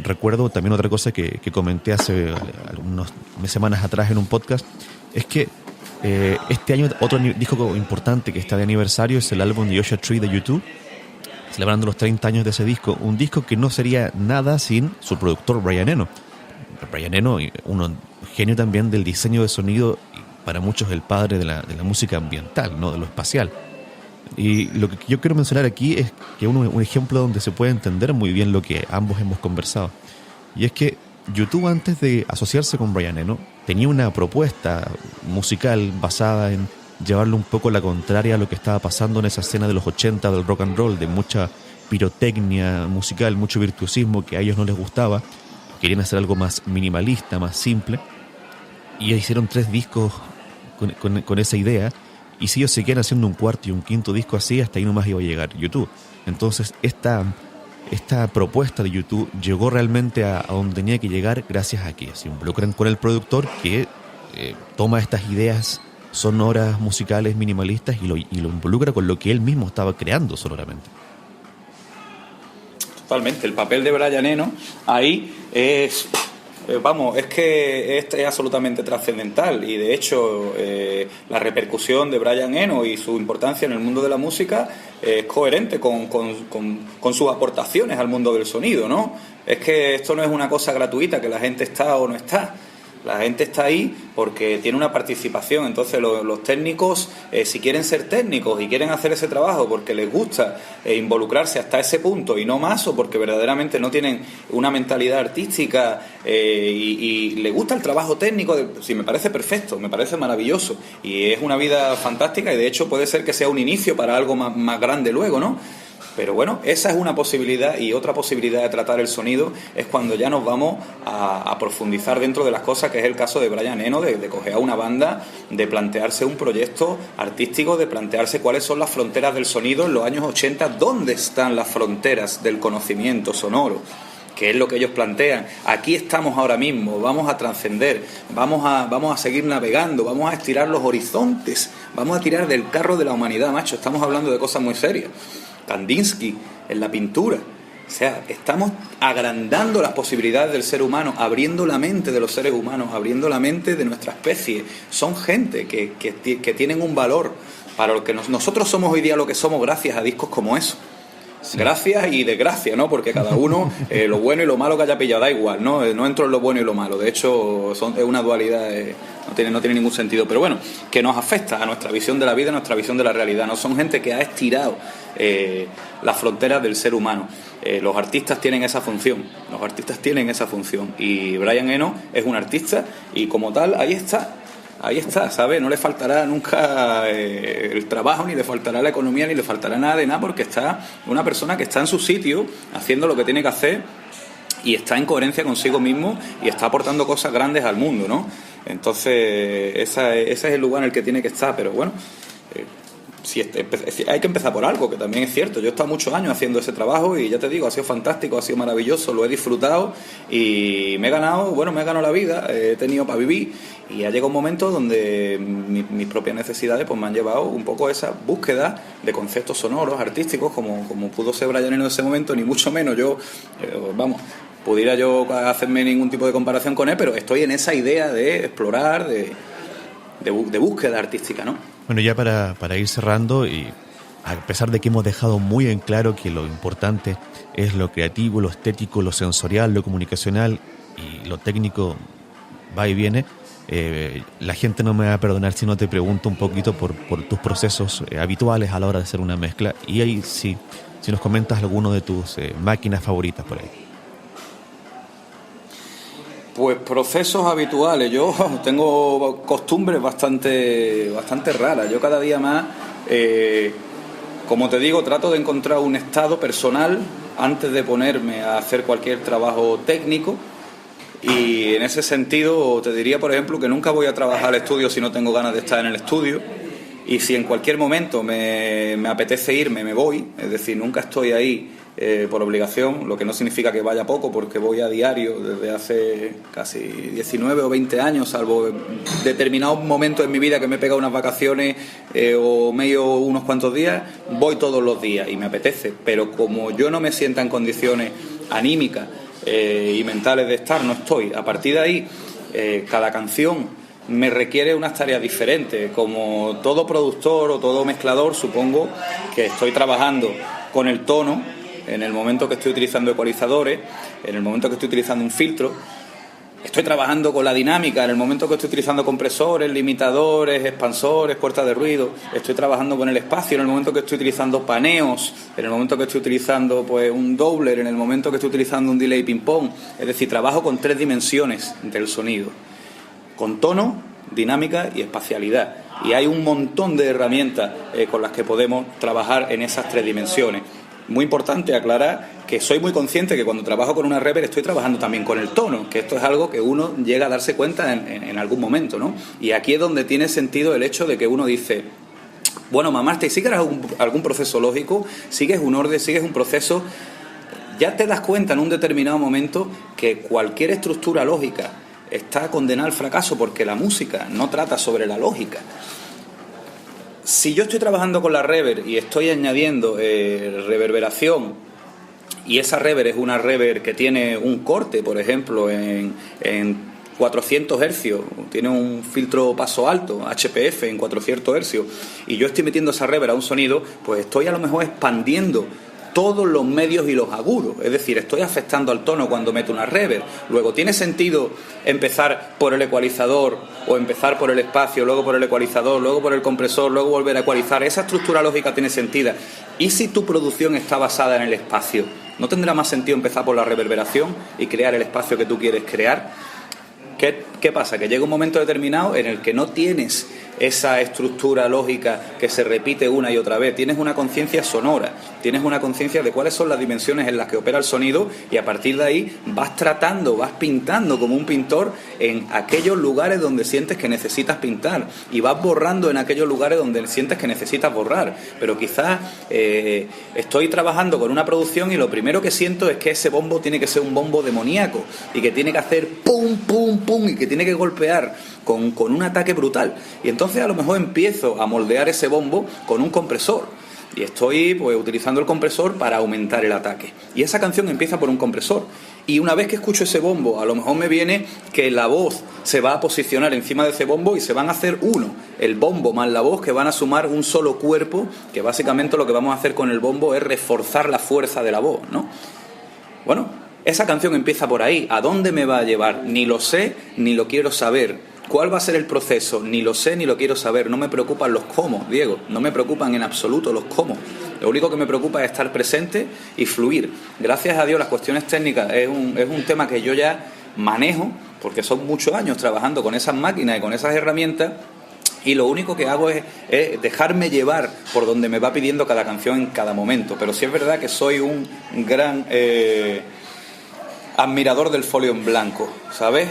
recuerdo también otra cosa que comenté hace unas semanas atrás en un podcast, es que este año otro disco importante que está de aniversario es el álbum de Joshua Tree de U2, celebrando los 30 años de ese disco, un disco que no sería nada sin su productor Brian Eno. Brian Eno, un genio también del diseño de sonido, y para muchos el padre de la música ambiental, ¿no? De lo espacial. Y lo que yo quiero mencionar aquí es que un ejemplo donde se puede entender muy bien lo que ambos hemos conversado. Y es que U2, antes de asociarse con Brian Eno, tenía una propuesta musical basada en llevarle un poco la contraria a lo que estaba pasando en esa escena de los 80 del rock and roll, de mucha pirotecnia musical, mucho virtuosismo que a ellos no les gustaba. Querían hacer algo más minimalista, más simple, y hicieron 3 discos con esa idea, y si ellos seguían haciendo un cuarto y un quinto disco así, hasta ahí nomás iba a llegar U2. Entonces esta propuesta de U2 llegó realmente a donde tenía que llegar gracias a que se involucran con el productor, que toma estas ideas sonoras, musicales, minimalistas, y lo involucra con lo que él mismo estaba creando sonoramente. Totalmente, el papel de Brian Eno ahí es que es absolutamente trascendental, y de hecho la repercusión de Brian Eno y su importancia en el mundo de la música es coherente con sus aportaciones al mundo del sonido, ¿no? Es que esto no es una cosa gratuita, que la gente está o no está. La gente está ahí porque tiene una participación. Entonces los técnicos, si quieren ser técnicos y quieren hacer ese trabajo porque les gusta involucrarse hasta ese punto y no más, o porque verdaderamente no tienen una mentalidad artística y les gusta el trabajo técnico, sí, me parece perfecto, me parece maravilloso, y es una vida fantástica, y de hecho puede ser que sea un inicio para algo más grande luego, ¿no? Pero bueno, esa es una posibilidad, y otra posibilidad de tratar el sonido es cuando ya nos vamos a profundizar dentro de las cosas, que es el caso de Brian Eno, de coger a una banda, de plantearse un proyecto artístico, de plantearse cuáles son las fronteras del sonido en los años 80, dónde están las fronteras del conocimiento sonoro, que es lo que ellos plantean. Aquí estamos ahora mismo, vamos a trascender, vamos a seguir navegando, vamos a estirar los horizontes, vamos a tirar del carro de la humanidad, macho, estamos hablando de cosas muy serias. Kandinsky en la pintura. O sea, estamos agrandando las posibilidades del ser humano, abriendo la mente de los seres humanos, abriendo la mente de nuestra especie. Son gente que tienen un valor para lo que nosotros somos hoy día, lo que somos, gracias a discos como eso. Sí. Gracias y desgracia, ¿no? Porque cada uno, lo bueno y lo malo que haya pillado, da igual, ¿no? No entro en lo bueno y lo malo. De hecho, es una dualidad, no tiene ningún sentido. Pero bueno, que nos afecta a nuestra visión de la vida, a nuestra visión de la realidad. No son gente que ha estirado las fronteras del ser humano. Los artistas tienen esa función. Y Brian Eno es un artista, y como tal, ahí está, ¿sabes? No le faltará nunca el trabajo, ni le faltará la economía, ni le faltará nada de nada, porque está una persona que está en su sitio, haciendo lo que tiene que hacer, y está en coherencia consigo mismo, y está aportando cosas grandes al mundo, ¿no? Entonces, ese es el lugar en el que tiene que estar, pero bueno... hay que empezar por algo, que también es cierto. Yo he estado muchos años haciendo ese trabajo, y ya te digo, ha sido fantástico, ha sido maravilloso, lo he disfrutado, y me he ganado la vida, he tenido para vivir, y ha llegado un momento donde mis propias necesidades pues me han llevado un poco a esa búsqueda de conceptos sonoros, artísticos, como pudo ser Brian Eno en ese momento, ni mucho menos yo, pudiera yo hacerme ningún tipo de comparación con él, pero estoy en esa idea de explorar, de búsqueda artística, ¿no? Bueno, ya para ir cerrando, y a pesar de que hemos dejado muy en claro que lo importante es lo creativo, lo estético, lo sensorial, lo comunicacional, y lo técnico va y viene, la gente no me va a perdonar si no te pregunto un poquito por tus procesos habituales a la hora de hacer una mezcla, y ahí si nos comentas alguno de tus máquinas favoritas por ahí. Pues procesos habituales. Yo tengo costumbres bastante raras. Yo cada día más, como te digo, trato de encontrar un estado personal antes de ponerme a hacer cualquier trabajo técnico. Y en ese sentido te diría, por ejemplo, que nunca voy a trabajar al estudio si no tengo ganas de estar en el estudio. Y si en cualquier momento me apetece irme, me voy. Es decir, nunca estoy ahí por obligación, lo que no significa que vaya poco, porque voy a diario desde hace casi 19 o 20 años, salvo determinados momentos en mi vida que me he pegado unas vacaciones o me he ido unos cuantos días, voy todos los días y me apetece, pero como yo no me sienta en condiciones anímicas y mentales de estar, no estoy. A partir de ahí, cada canción me requiere unas tareas diferentes. Como todo productor o todo mezclador, supongo que estoy trabajando con el tono en el momento que estoy utilizando ecualizadores, en el momento que estoy utilizando un filtro. Estoy trabajando con la dinámica en el momento que estoy utilizando compresores, limitadores, expansores, puertas de ruido. Estoy trabajando con el espacio en el momento que estoy utilizando paneos, en el momento que estoy utilizando pues un doubler, en el momento que estoy utilizando un delay ping-pong. Es decir, trabajo con 3 dimensiones del sonido, con tono, dinámica y espacialidad. Y hay un montón de herramientas con las que podemos trabajar en esas 3 dimensiones. Muy importante aclarar que soy muy consciente que cuando trabajo con una reverb estoy trabajando también con el tono, que esto es algo que uno llega a darse cuenta en algún momento, ¿no? Y aquí es donde tiene sentido el hecho de que uno dice, bueno, mamá, ¿te sigues algún proceso lógico? ¿Sigues un orden? ¿Sigues un proceso? Ya te das cuenta en un determinado momento que cualquier estructura lógica está condenada al fracaso, porque la música no trata sobre la lógica. Si yo estoy trabajando con la reverb y estoy añadiendo reverberación, y esa reverb es una reverb que tiene un corte, por ejemplo, en 400 hercios, tiene un filtro paso alto, HPF, en 400 hercios, y yo estoy metiendo esa reverb a un sonido, pues estoy a lo mejor expandiendo todos los medios y los agudos, es decir, estoy afectando al tono cuando meto una reverb. Luego, ¿tiene sentido empezar por el ecualizador o empezar por el espacio, luego por el ecualizador, luego por el compresor, luego volver a ecualizar? Esa estructura lógica tiene sentido. ¿Y si tu producción está basada en el espacio? ¿No tendrá más sentido empezar por la reverberación y crear el espacio que tú quieres crear? ¿Qué pasa? Que llega un momento determinado en el que no tienes esa estructura lógica que se repite una y otra vez. Tienes una conciencia sonora, tienes una conciencia de cuáles son las dimensiones en las que opera el sonido, y a partir de ahí vas tratando, vas pintando como un pintor en aquellos lugares donde sientes que necesitas pintar, y vas borrando en aquellos lugares donde sientes que necesitas borrar. Pero quizás estoy trabajando con una producción y lo primero que siento es que ese bombo tiene que ser un bombo demoníaco y que tiene que hacer pum, pum, pum, y que tiene que golpear con un ataque brutal. Y entonces a lo mejor empiezo a moldear ese bombo con un compresor. Y estoy pues utilizando el compresor para aumentar el ataque. Y esa canción empieza por un compresor. Y una vez que escucho ese bombo, a lo mejor me viene que la voz se va a posicionar encima de ese bombo y se van a hacer uno. El bombo más la voz, que van a sumar un solo cuerpo, que básicamente lo que vamos a hacer con el bombo es reforzar la fuerza de la voz, ¿no? Bueno, esa canción empieza por ahí. ¿A dónde me va a llevar? Ni lo sé, ni lo quiero saber. ¿Cuál va a ser el proceso? Ni lo sé ni lo quiero saber. No me preocupan los cómo, Diego. No me preocupan en absoluto los cómo. Lo único que me preocupa es estar presente y fluir. Gracias a Dios las cuestiones técnicas es un tema que yo ya manejo, porque son muchos años trabajando con esas máquinas y con esas herramientas, y lo único que hago es dejarme llevar por donde me va pidiendo cada canción en cada momento. Pero sí es verdad que soy un gran admirador del folio en blanco, ¿sabes?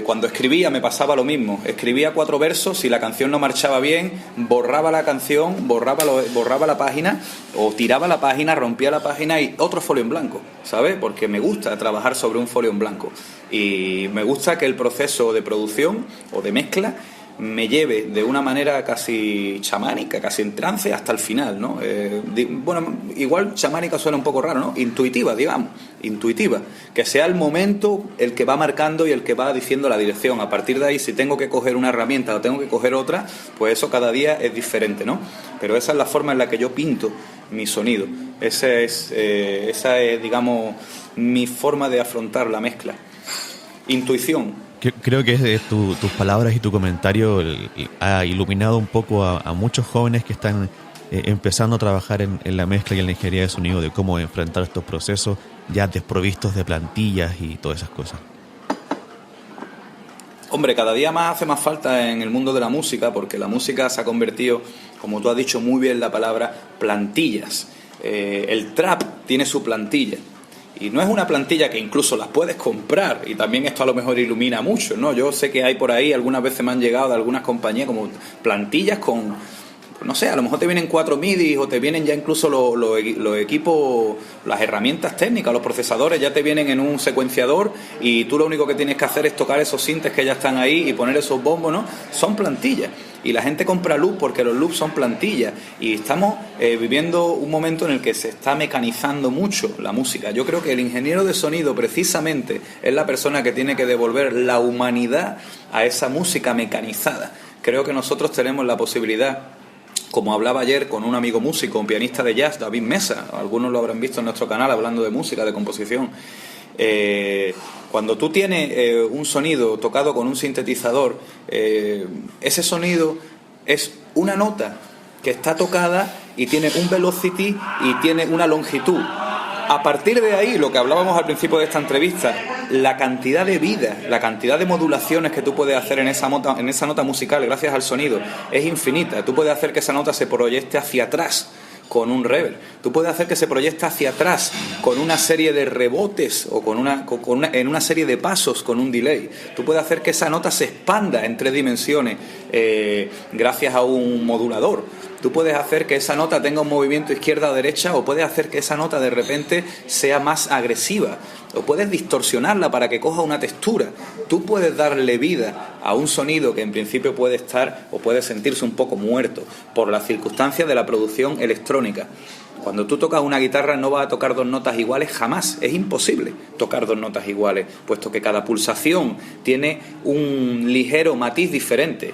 Cuando escribía me pasaba lo mismo. Escribía 4 versos, si la canción no marchaba bien, borraba la canción, borraba la página, o tiraba la página, rompía la página y otro folio en blanco, ¿sabes? Porque me gusta trabajar sobre un folio en blanco. Y me gusta que el proceso de producción o de mezcla me lleve de una manera casi chamánica, casi en trance hasta el final, ¿no? Bueno, igual chamánica suena un poco raro, ¿no? Intuitiva, digamos, intuitiva. Que sea el momento el que va marcando y el que va diciendo la dirección. A partir de ahí, si tengo que coger una herramienta o tengo que coger otra, pues eso cada día es diferente, ¿no? Pero esa es la forma en la que yo pinto mi sonido. Esa es, digamos, mi forma de afrontar la mezcla. Intuición. Creo que tus palabras y tu comentario ha iluminado un poco a muchos jóvenes que están empezando a trabajar en la mezcla y en la ingeniería de sonido, de cómo enfrentar estos procesos ya desprovistos de plantillas y todas esas cosas. Hombre, cada día más hace más falta en el mundo de la música, porque la música se ha convertido, como tú has dicho muy bien la palabra, plantillas. El trap tiene su plantilla. Y no es una plantilla que incluso las puedes comprar, y también esto a lo mejor ilumina mucho, ¿no? Yo sé que hay por ahí, algunas veces me han llegado de algunas compañías como plantillas con no sé, a lo mejor te vienen 4 MIDI o te vienen ya incluso los equipos, las herramientas técnicas, los procesadores ya te vienen en un secuenciador y tú lo único que tienes que hacer es tocar esos sintes que ya están ahí y poner esos bombos, ¿no? Son plantillas. Y la gente compra loops porque los loops son plantillas. Y estamos viviendo un momento en el que se está mecanizando mucho la música. Yo creo que el ingeniero de sonido precisamente es la persona que tiene que devolver la humanidad a esa música mecanizada. Creo que nosotros tenemos la posibilidad, como hablaba ayer con un amigo músico, un pianista de jazz, David Mesa, algunos lo habrán visto en nuestro canal hablando de música, de composición. Cuando tú tienes un sonido tocado con un sintetizador, ese sonido es una nota que está tocada y tiene un velocity y tiene una longitud. A partir de ahí, lo que hablábamos al principio de esta entrevista, la cantidad de vida, la cantidad de modulaciones que tú puedes hacer en esa nota musical gracias al sonido es infinita. Tú puedes hacer que esa nota se proyecte hacia atrás con un reverb. Tú puedes hacer que se proyecte hacia atrás con una serie de rebotes o en una serie de pasos con un delay. Tú puedes hacer que esa nota se expanda en 3 dimensiones gracias a un modulador. Tú puedes hacer que esa nota tenga un movimiento izquierda o derecha, o puedes hacer que esa nota de repente sea más agresiva, o puedes distorsionarla para que coja una textura. Tú puedes darle vida a un sonido que en principio puede estar o puede sentirse un poco muerto por las circunstancias de la producción electrónica. Cuando tú tocas una guitarra no vas a tocar 2 notas iguales jamás, es imposible tocar 2 notas iguales, puesto que cada pulsación tiene un ligero matiz diferente.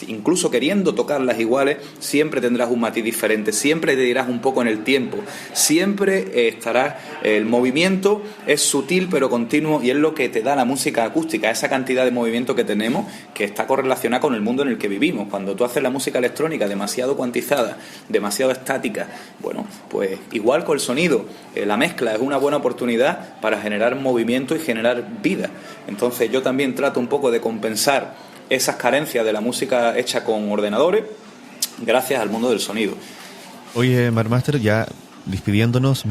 Incluso queriendo tocarlas iguales, siempre tendrás un matiz diferente, siempre te dirás un poco en el tiempo, siempre estará, el movimiento es sutil pero continuo, y es lo que te da la música acústica, esa cantidad de movimiento que tenemos que está correlacionada con el mundo en el que vivimos. Cuando tú haces la música electrónica demasiado cuantizada, demasiado estática, bueno, pues igual con el sonido, la mezcla es una buena oportunidad para generar movimiento y generar vida. Entonces yo también trato un poco de compensar esas carencias de la música hecha con ordenadores gracias al mundo del sonido. Oye, Marmaster, ya despidiéndonos,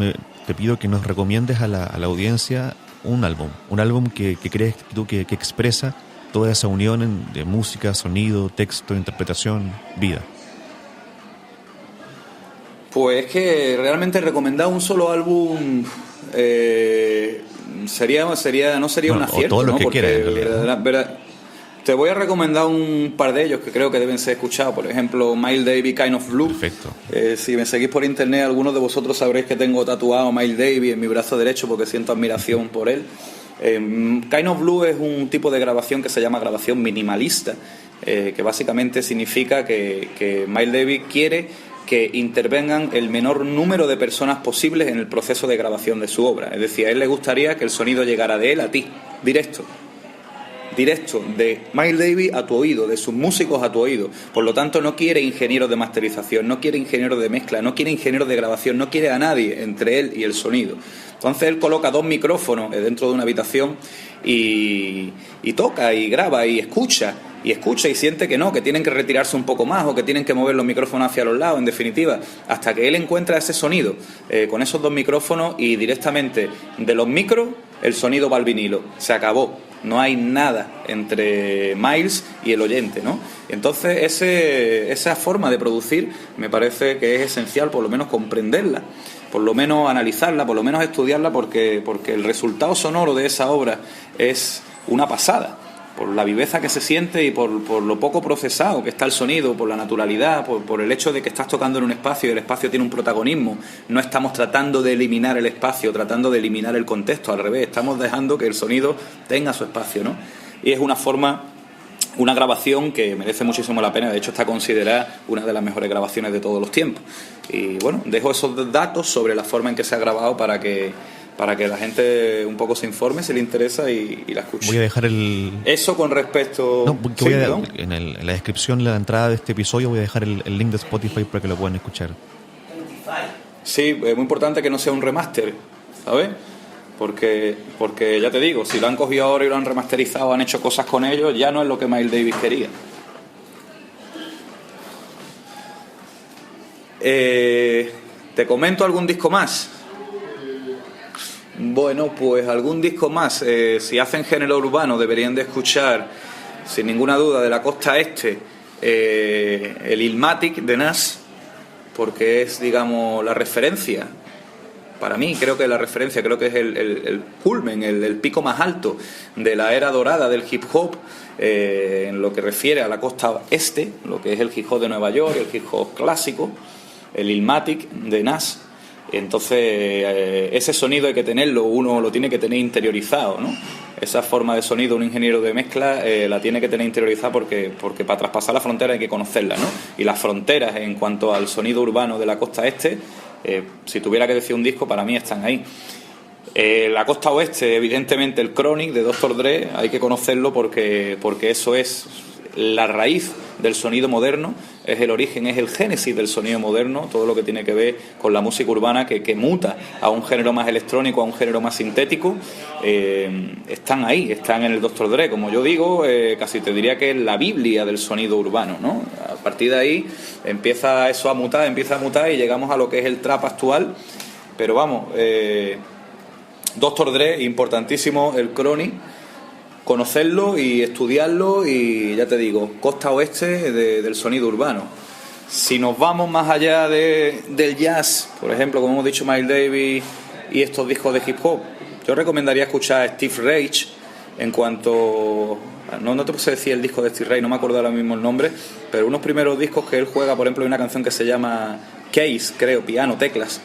te pido que nos recomiendes a la audiencia un álbum que crees tú que expresa toda esa unión de música, sonido, texto, interpretación, vida. Pues es que realmente recomendar un solo álbum no sería un acierto, o todo lo ¿no? que Porque quieras, en realidad. Te voy a recomendar un par de ellos que creo que deben ser escuchados. Por ejemplo, Miles Davis, Kind of Blue. Perfecto. Si me seguís por internet, algunos de vosotros sabréis que tengo tatuado a Miles Davis en mi brazo derecho porque siento admiración por él. Kind of Blue es un tipo de grabación que se llama grabación minimalista, que básicamente significa que Miles Davis quiere que intervengan el menor número de personas posibles en el proceso de grabación de su obra. Es decir, a él le gustaría que el sonido llegara de él a ti, directo de Miles Davis a tu oído, de sus músicos a tu oído. Por lo tanto, no quiere ingenieros de masterización, no quiere ingenieros de mezcla, no quiere ingenieros de grabación, no quiere a nadie entre él y el sonido. Entonces él coloca 2 micrófonos dentro de una habitación y toca y graba y escucha y siente que no, que tienen que retirarse un poco más o que tienen que mover los micrófonos hacia los lados, en definitiva, hasta que él encuentra ese sonido con esos 2 micrófonos, y directamente de los micros el sonido va al vinilo, se acabó. No hay nada entre Miles y el oyente, ¿no? Entonces esa forma de producir me parece que es esencial, por lo menos comprenderla, por lo menos analizarla, por lo menos estudiarla, porque el resultado sonoro de esa obra es una pasada, por la viveza que se siente y por lo poco procesado que está el sonido, por la naturalidad, por el hecho de que estás tocando en un espacio y el espacio tiene un protagonismo. No estamos tratando de eliminar el espacio, tratando de eliminar el contexto, al revés, estamos dejando que el sonido tenga su espacio, ¿no? Y es una grabación que merece muchísimo la pena. De hecho está considerada una de las mejores grabaciones de todos los tiempos. Y bueno, dejo esos datos sobre la forma en que se ha grabado para que la gente un poco se informe si le interesa y la escuche. Voy a dejar eso con respecto... No, en la descripción, en la entrada de este episodio, voy a dejar el link de Spotify para que lo puedan escuchar. Sí, es muy importante que no sea un remaster, ¿sabes? Porque ya te digo, si lo han cogido ahora y lo han remasterizado, han hecho cosas con ellos, ya no es lo que Miles Davis quería. ¿Te comento algún disco más? Bueno, pues algún disco más. Si hacen género urbano deberían de escuchar, sin ninguna duda, de la costa este, el Illmatic de Nash, porque es, digamos, la referencia. Para mí, creo que es el culmen, el pico más alto de la era dorada del hip hop, en lo que refiere a la costa este, lo que es el hip hop de Nueva York, el hip hop clásico, el Illmatic de Nash. Entonces, ese sonido hay que tenerlo, uno lo tiene que tener interiorizado, ¿no? Esa forma de sonido, un ingeniero de mezcla la tiene que tener interiorizada porque para traspasar la frontera hay que conocerla, ¿no? Y las fronteras en cuanto al sonido urbano de la costa este, si tuviera que decir un disco, para mí están ahí. La costa oeste, evidentemente el Chronic de Dr. Dre, hay que conocerlo porque eso es la raíz del sonido moderno, es el origen, es el génesis del sonido moderno, todo lo que tiene que ver con la música urbana que muta a un género más electrónico, a un género más sintético, están ahí, están en el Dr. Dre, como yo digo, casi te diría que es la Biblia del sonido urbano, ¿no? A partir de ahí empieza eso a mutar, y llegamos a lo que es el trap actual, pero vamos, Dr. Dre, importantísimo el Chronic, conocerlo y estudiarlo, y ya te digo, costa oeste del sonido urbano. Si nos vamos más allá del jazz, por ejemplo, como hemos dicho, Miles Davis y estos discos de hip hop, yo recomendaría escuchar a Steve Reich. En cuanto no te puse decir el disco de Steve Reich, no me acuerdo ahora mismo el nombre, pero unos primeros discos que él juega, por ejemplo, hay una canción que se llama Keys, creo, piano, teclas,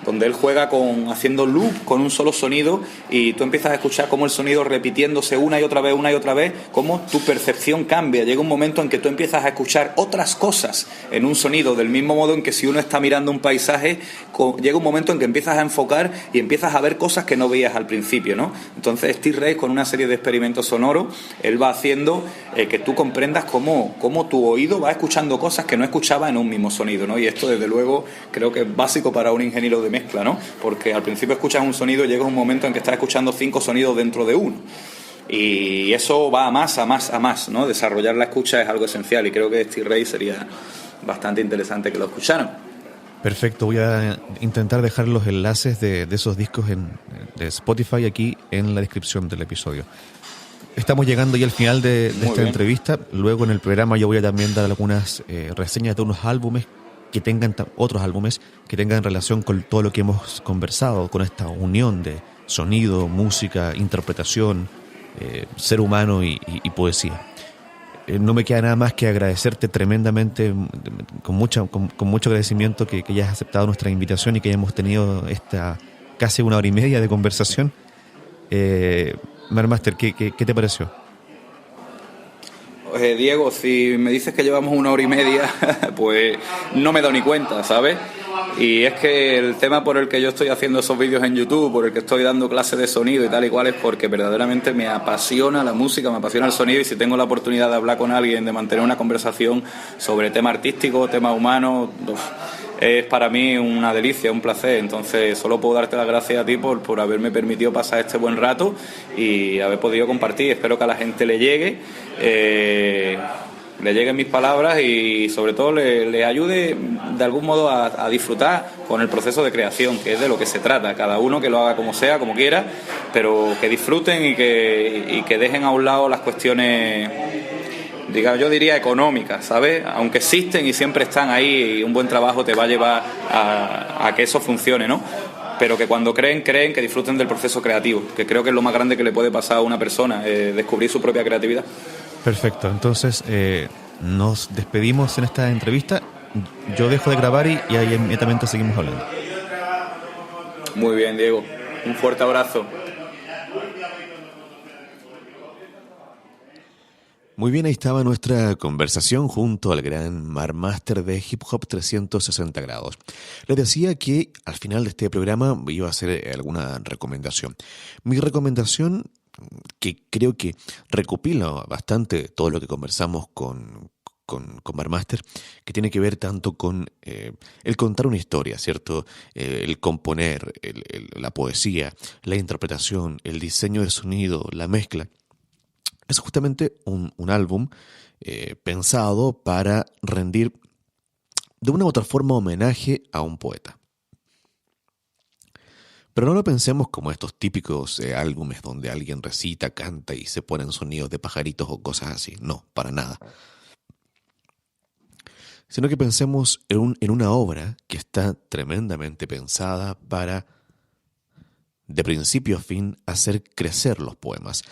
donde él juega haciendo loop con un solo sonido, y tú empiezas a escuchar cómo el sonido repitiéndose una y otra vez, cómo tu percepción cambia. Llega un momento en que tú empiezas a escuchar otras cosas en un sonido, del mismo modo en que si uno está mirando un paisaje, llega un momento en que empiezas a enfocar y empiezas a ver cosas que no veías al principio, ¿no? Entonces Steve Reich, con una serie de experimentos sonoros, él va haciendo que tú comprendas cómo tu oído va escuchando cosas que no escuchaba en un mismo sonido, ¿no? Y esto, desde luego, creo que es básico para un ingeniero de mezcla, ¿no? Porque al principio escuchas un sonido y llega un momento en que estás escuchando 5 sonidos dentro de uno, y eso va a más, ¿no? Desarrollar la escucha es algo esencial, y creo que Steve Reich sería bastante interesante que lo escucharan. Perfecto, voy a intentar dejar los enlaces de esos discos de Spotify aquí en la descripción del episodio. Estamos llegando ya al final de esta entrevista. Luego en el programa yo voy a también dar algunas reseñas de unos álbumes que tengan, otros álbumes que tengan relación con todo lo que hemos conversado, con esta unión de sonido, música, interpretación, ser humano y poesía. No me queda nada más que agradecerte tremendamente, con mucho agradecimiento que hayas aceptado nuestra invitación y que hayamos tenido esta casi 1 hora y media de conversación. Marmaster, ¿qué te pareció? Diego, si me dices que llevamos 1 hora y media, pues no me he dado ni cuenta, ¿sabes? Y es que el tema por el que yo estoy haciendo esos vídeos en YouTube, por el que estoy dando clases de sonido y tal y cual, es porque verdaderamente me apasiona la música, me apasiona el sonido, y si tengo la oportunidad de hablar con alguien, de mantener una conversación sobre tema artístico, tema humano, es para mí una delicia, un placer. Entonces solo puedo darte las gracias a ti por haberme permitido pasar este buen rato y haber podido compartir. Espero que a la gente le lleguen mis palabras, y sobre todo le ayude de algún modo a disfrutar con el proceso de creación, que es de lo que se trata. Cada uno que lo haga como sea, como quiera, pero que disfruten y que dejen a un lado las cuestiones, digamos, yo diría económicas, ¿sabes? Aunque existen y siempre están ahí, y un buen trabajo te va a llevar a que eso funcione, ¿no? Pero que cuando creen, que disfruten del proceso creativo, que creo que es lo más grande que le puede pasar a una persona, descubrir su propia creatividad. Perfecto, entonces nos despedimos en esta entrevista. Yo dejo de grabar y ahí inmediatamente seguimos hablando. Muy bien, Diego, un fuerte abrazo. Muy bien, ahí estaba nuestra conversación junto al gran Marmaster de Hip Hop 360 grados. Les decía que al final de este programa iba a hacer alguna recomendación. Mi recomendación, que creo que recopila bastante todo lo que conversamos con Marmaster, que tiene que ver tanto con el contar una historia, ¿cierto? El componer, la poesía, la interpretación, el diseño de sonido, la mezcla. Es justamente un álbum pensado para rendir de una u otra forma homenaje a un poeta. Pero no lo pensemos como estos típicos álbumes donde alguien recita, canta y se ponen sonidos de pajaritos o cosas así. No, para nada. sino que pensemos en una obra que está tremendamente pensada para, de principio a fin, hacer crecer los poemas,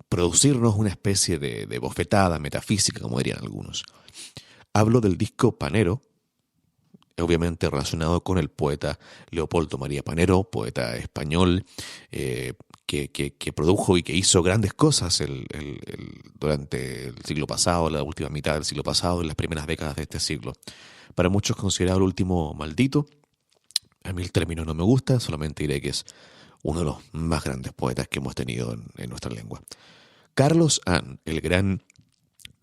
producirnos una especie de bofetada metafísica, como dirían algunos. Hablo del disco Panero, obviamente relacionado con el poeta Leopoldo María Panero, poeta español, que produjo y que hizo grandes cosas durante el siglo pasado, la última mitad del siglo pasado, en las primeras décadas de este siglo. Para muchos considerado el último maldito. A mí el término no me gusta, solamente diré que es uno de los más grandes poetas que hemos tenido en nuestra lengua. Carlos Ann, el gran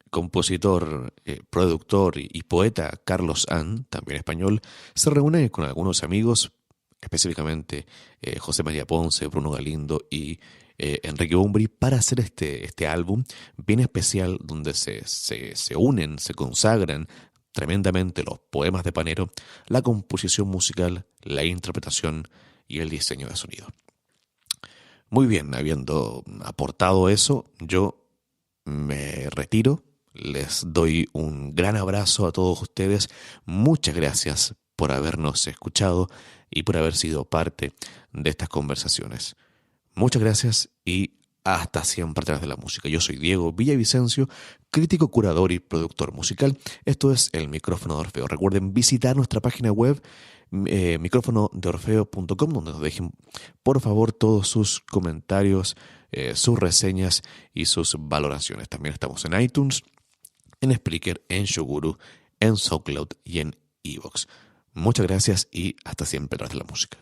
compositor, productor y poeta Carlos Ann, también español, se reúne con algunos amigos, específicamente José María Ponce, Bruno Galindo y Enrique Bunbury, para hacer este álbum bien especial donde se unen, se consagran tremendamente los poemas de Panero, la composición musical, la interpretación y el diseño de sonido. Muy bien, habiendo aportado eso, yo me retiro. Les doy un gran abrazo a todos ustedes. Muchas gracias por habernos escuchado y por haber sido parte de estas conversaciones. Muchas gracias y hasta siempre a través de la música. Yo soy Diego Villavicencio, crítico, curador y productor musical. Esto es El Micrófono de Orfeo. Recuerden visitar nuestra página web micrófonodeorfeo.com, donde nos dejen por favor todos sus comentarios, sus reseñas y sus valoraciones. También estamos en iTunes, en Spreaker, en Shoguru, en SoundCloud y en iVoox. Muchas gracias y hasta siempre tras la música.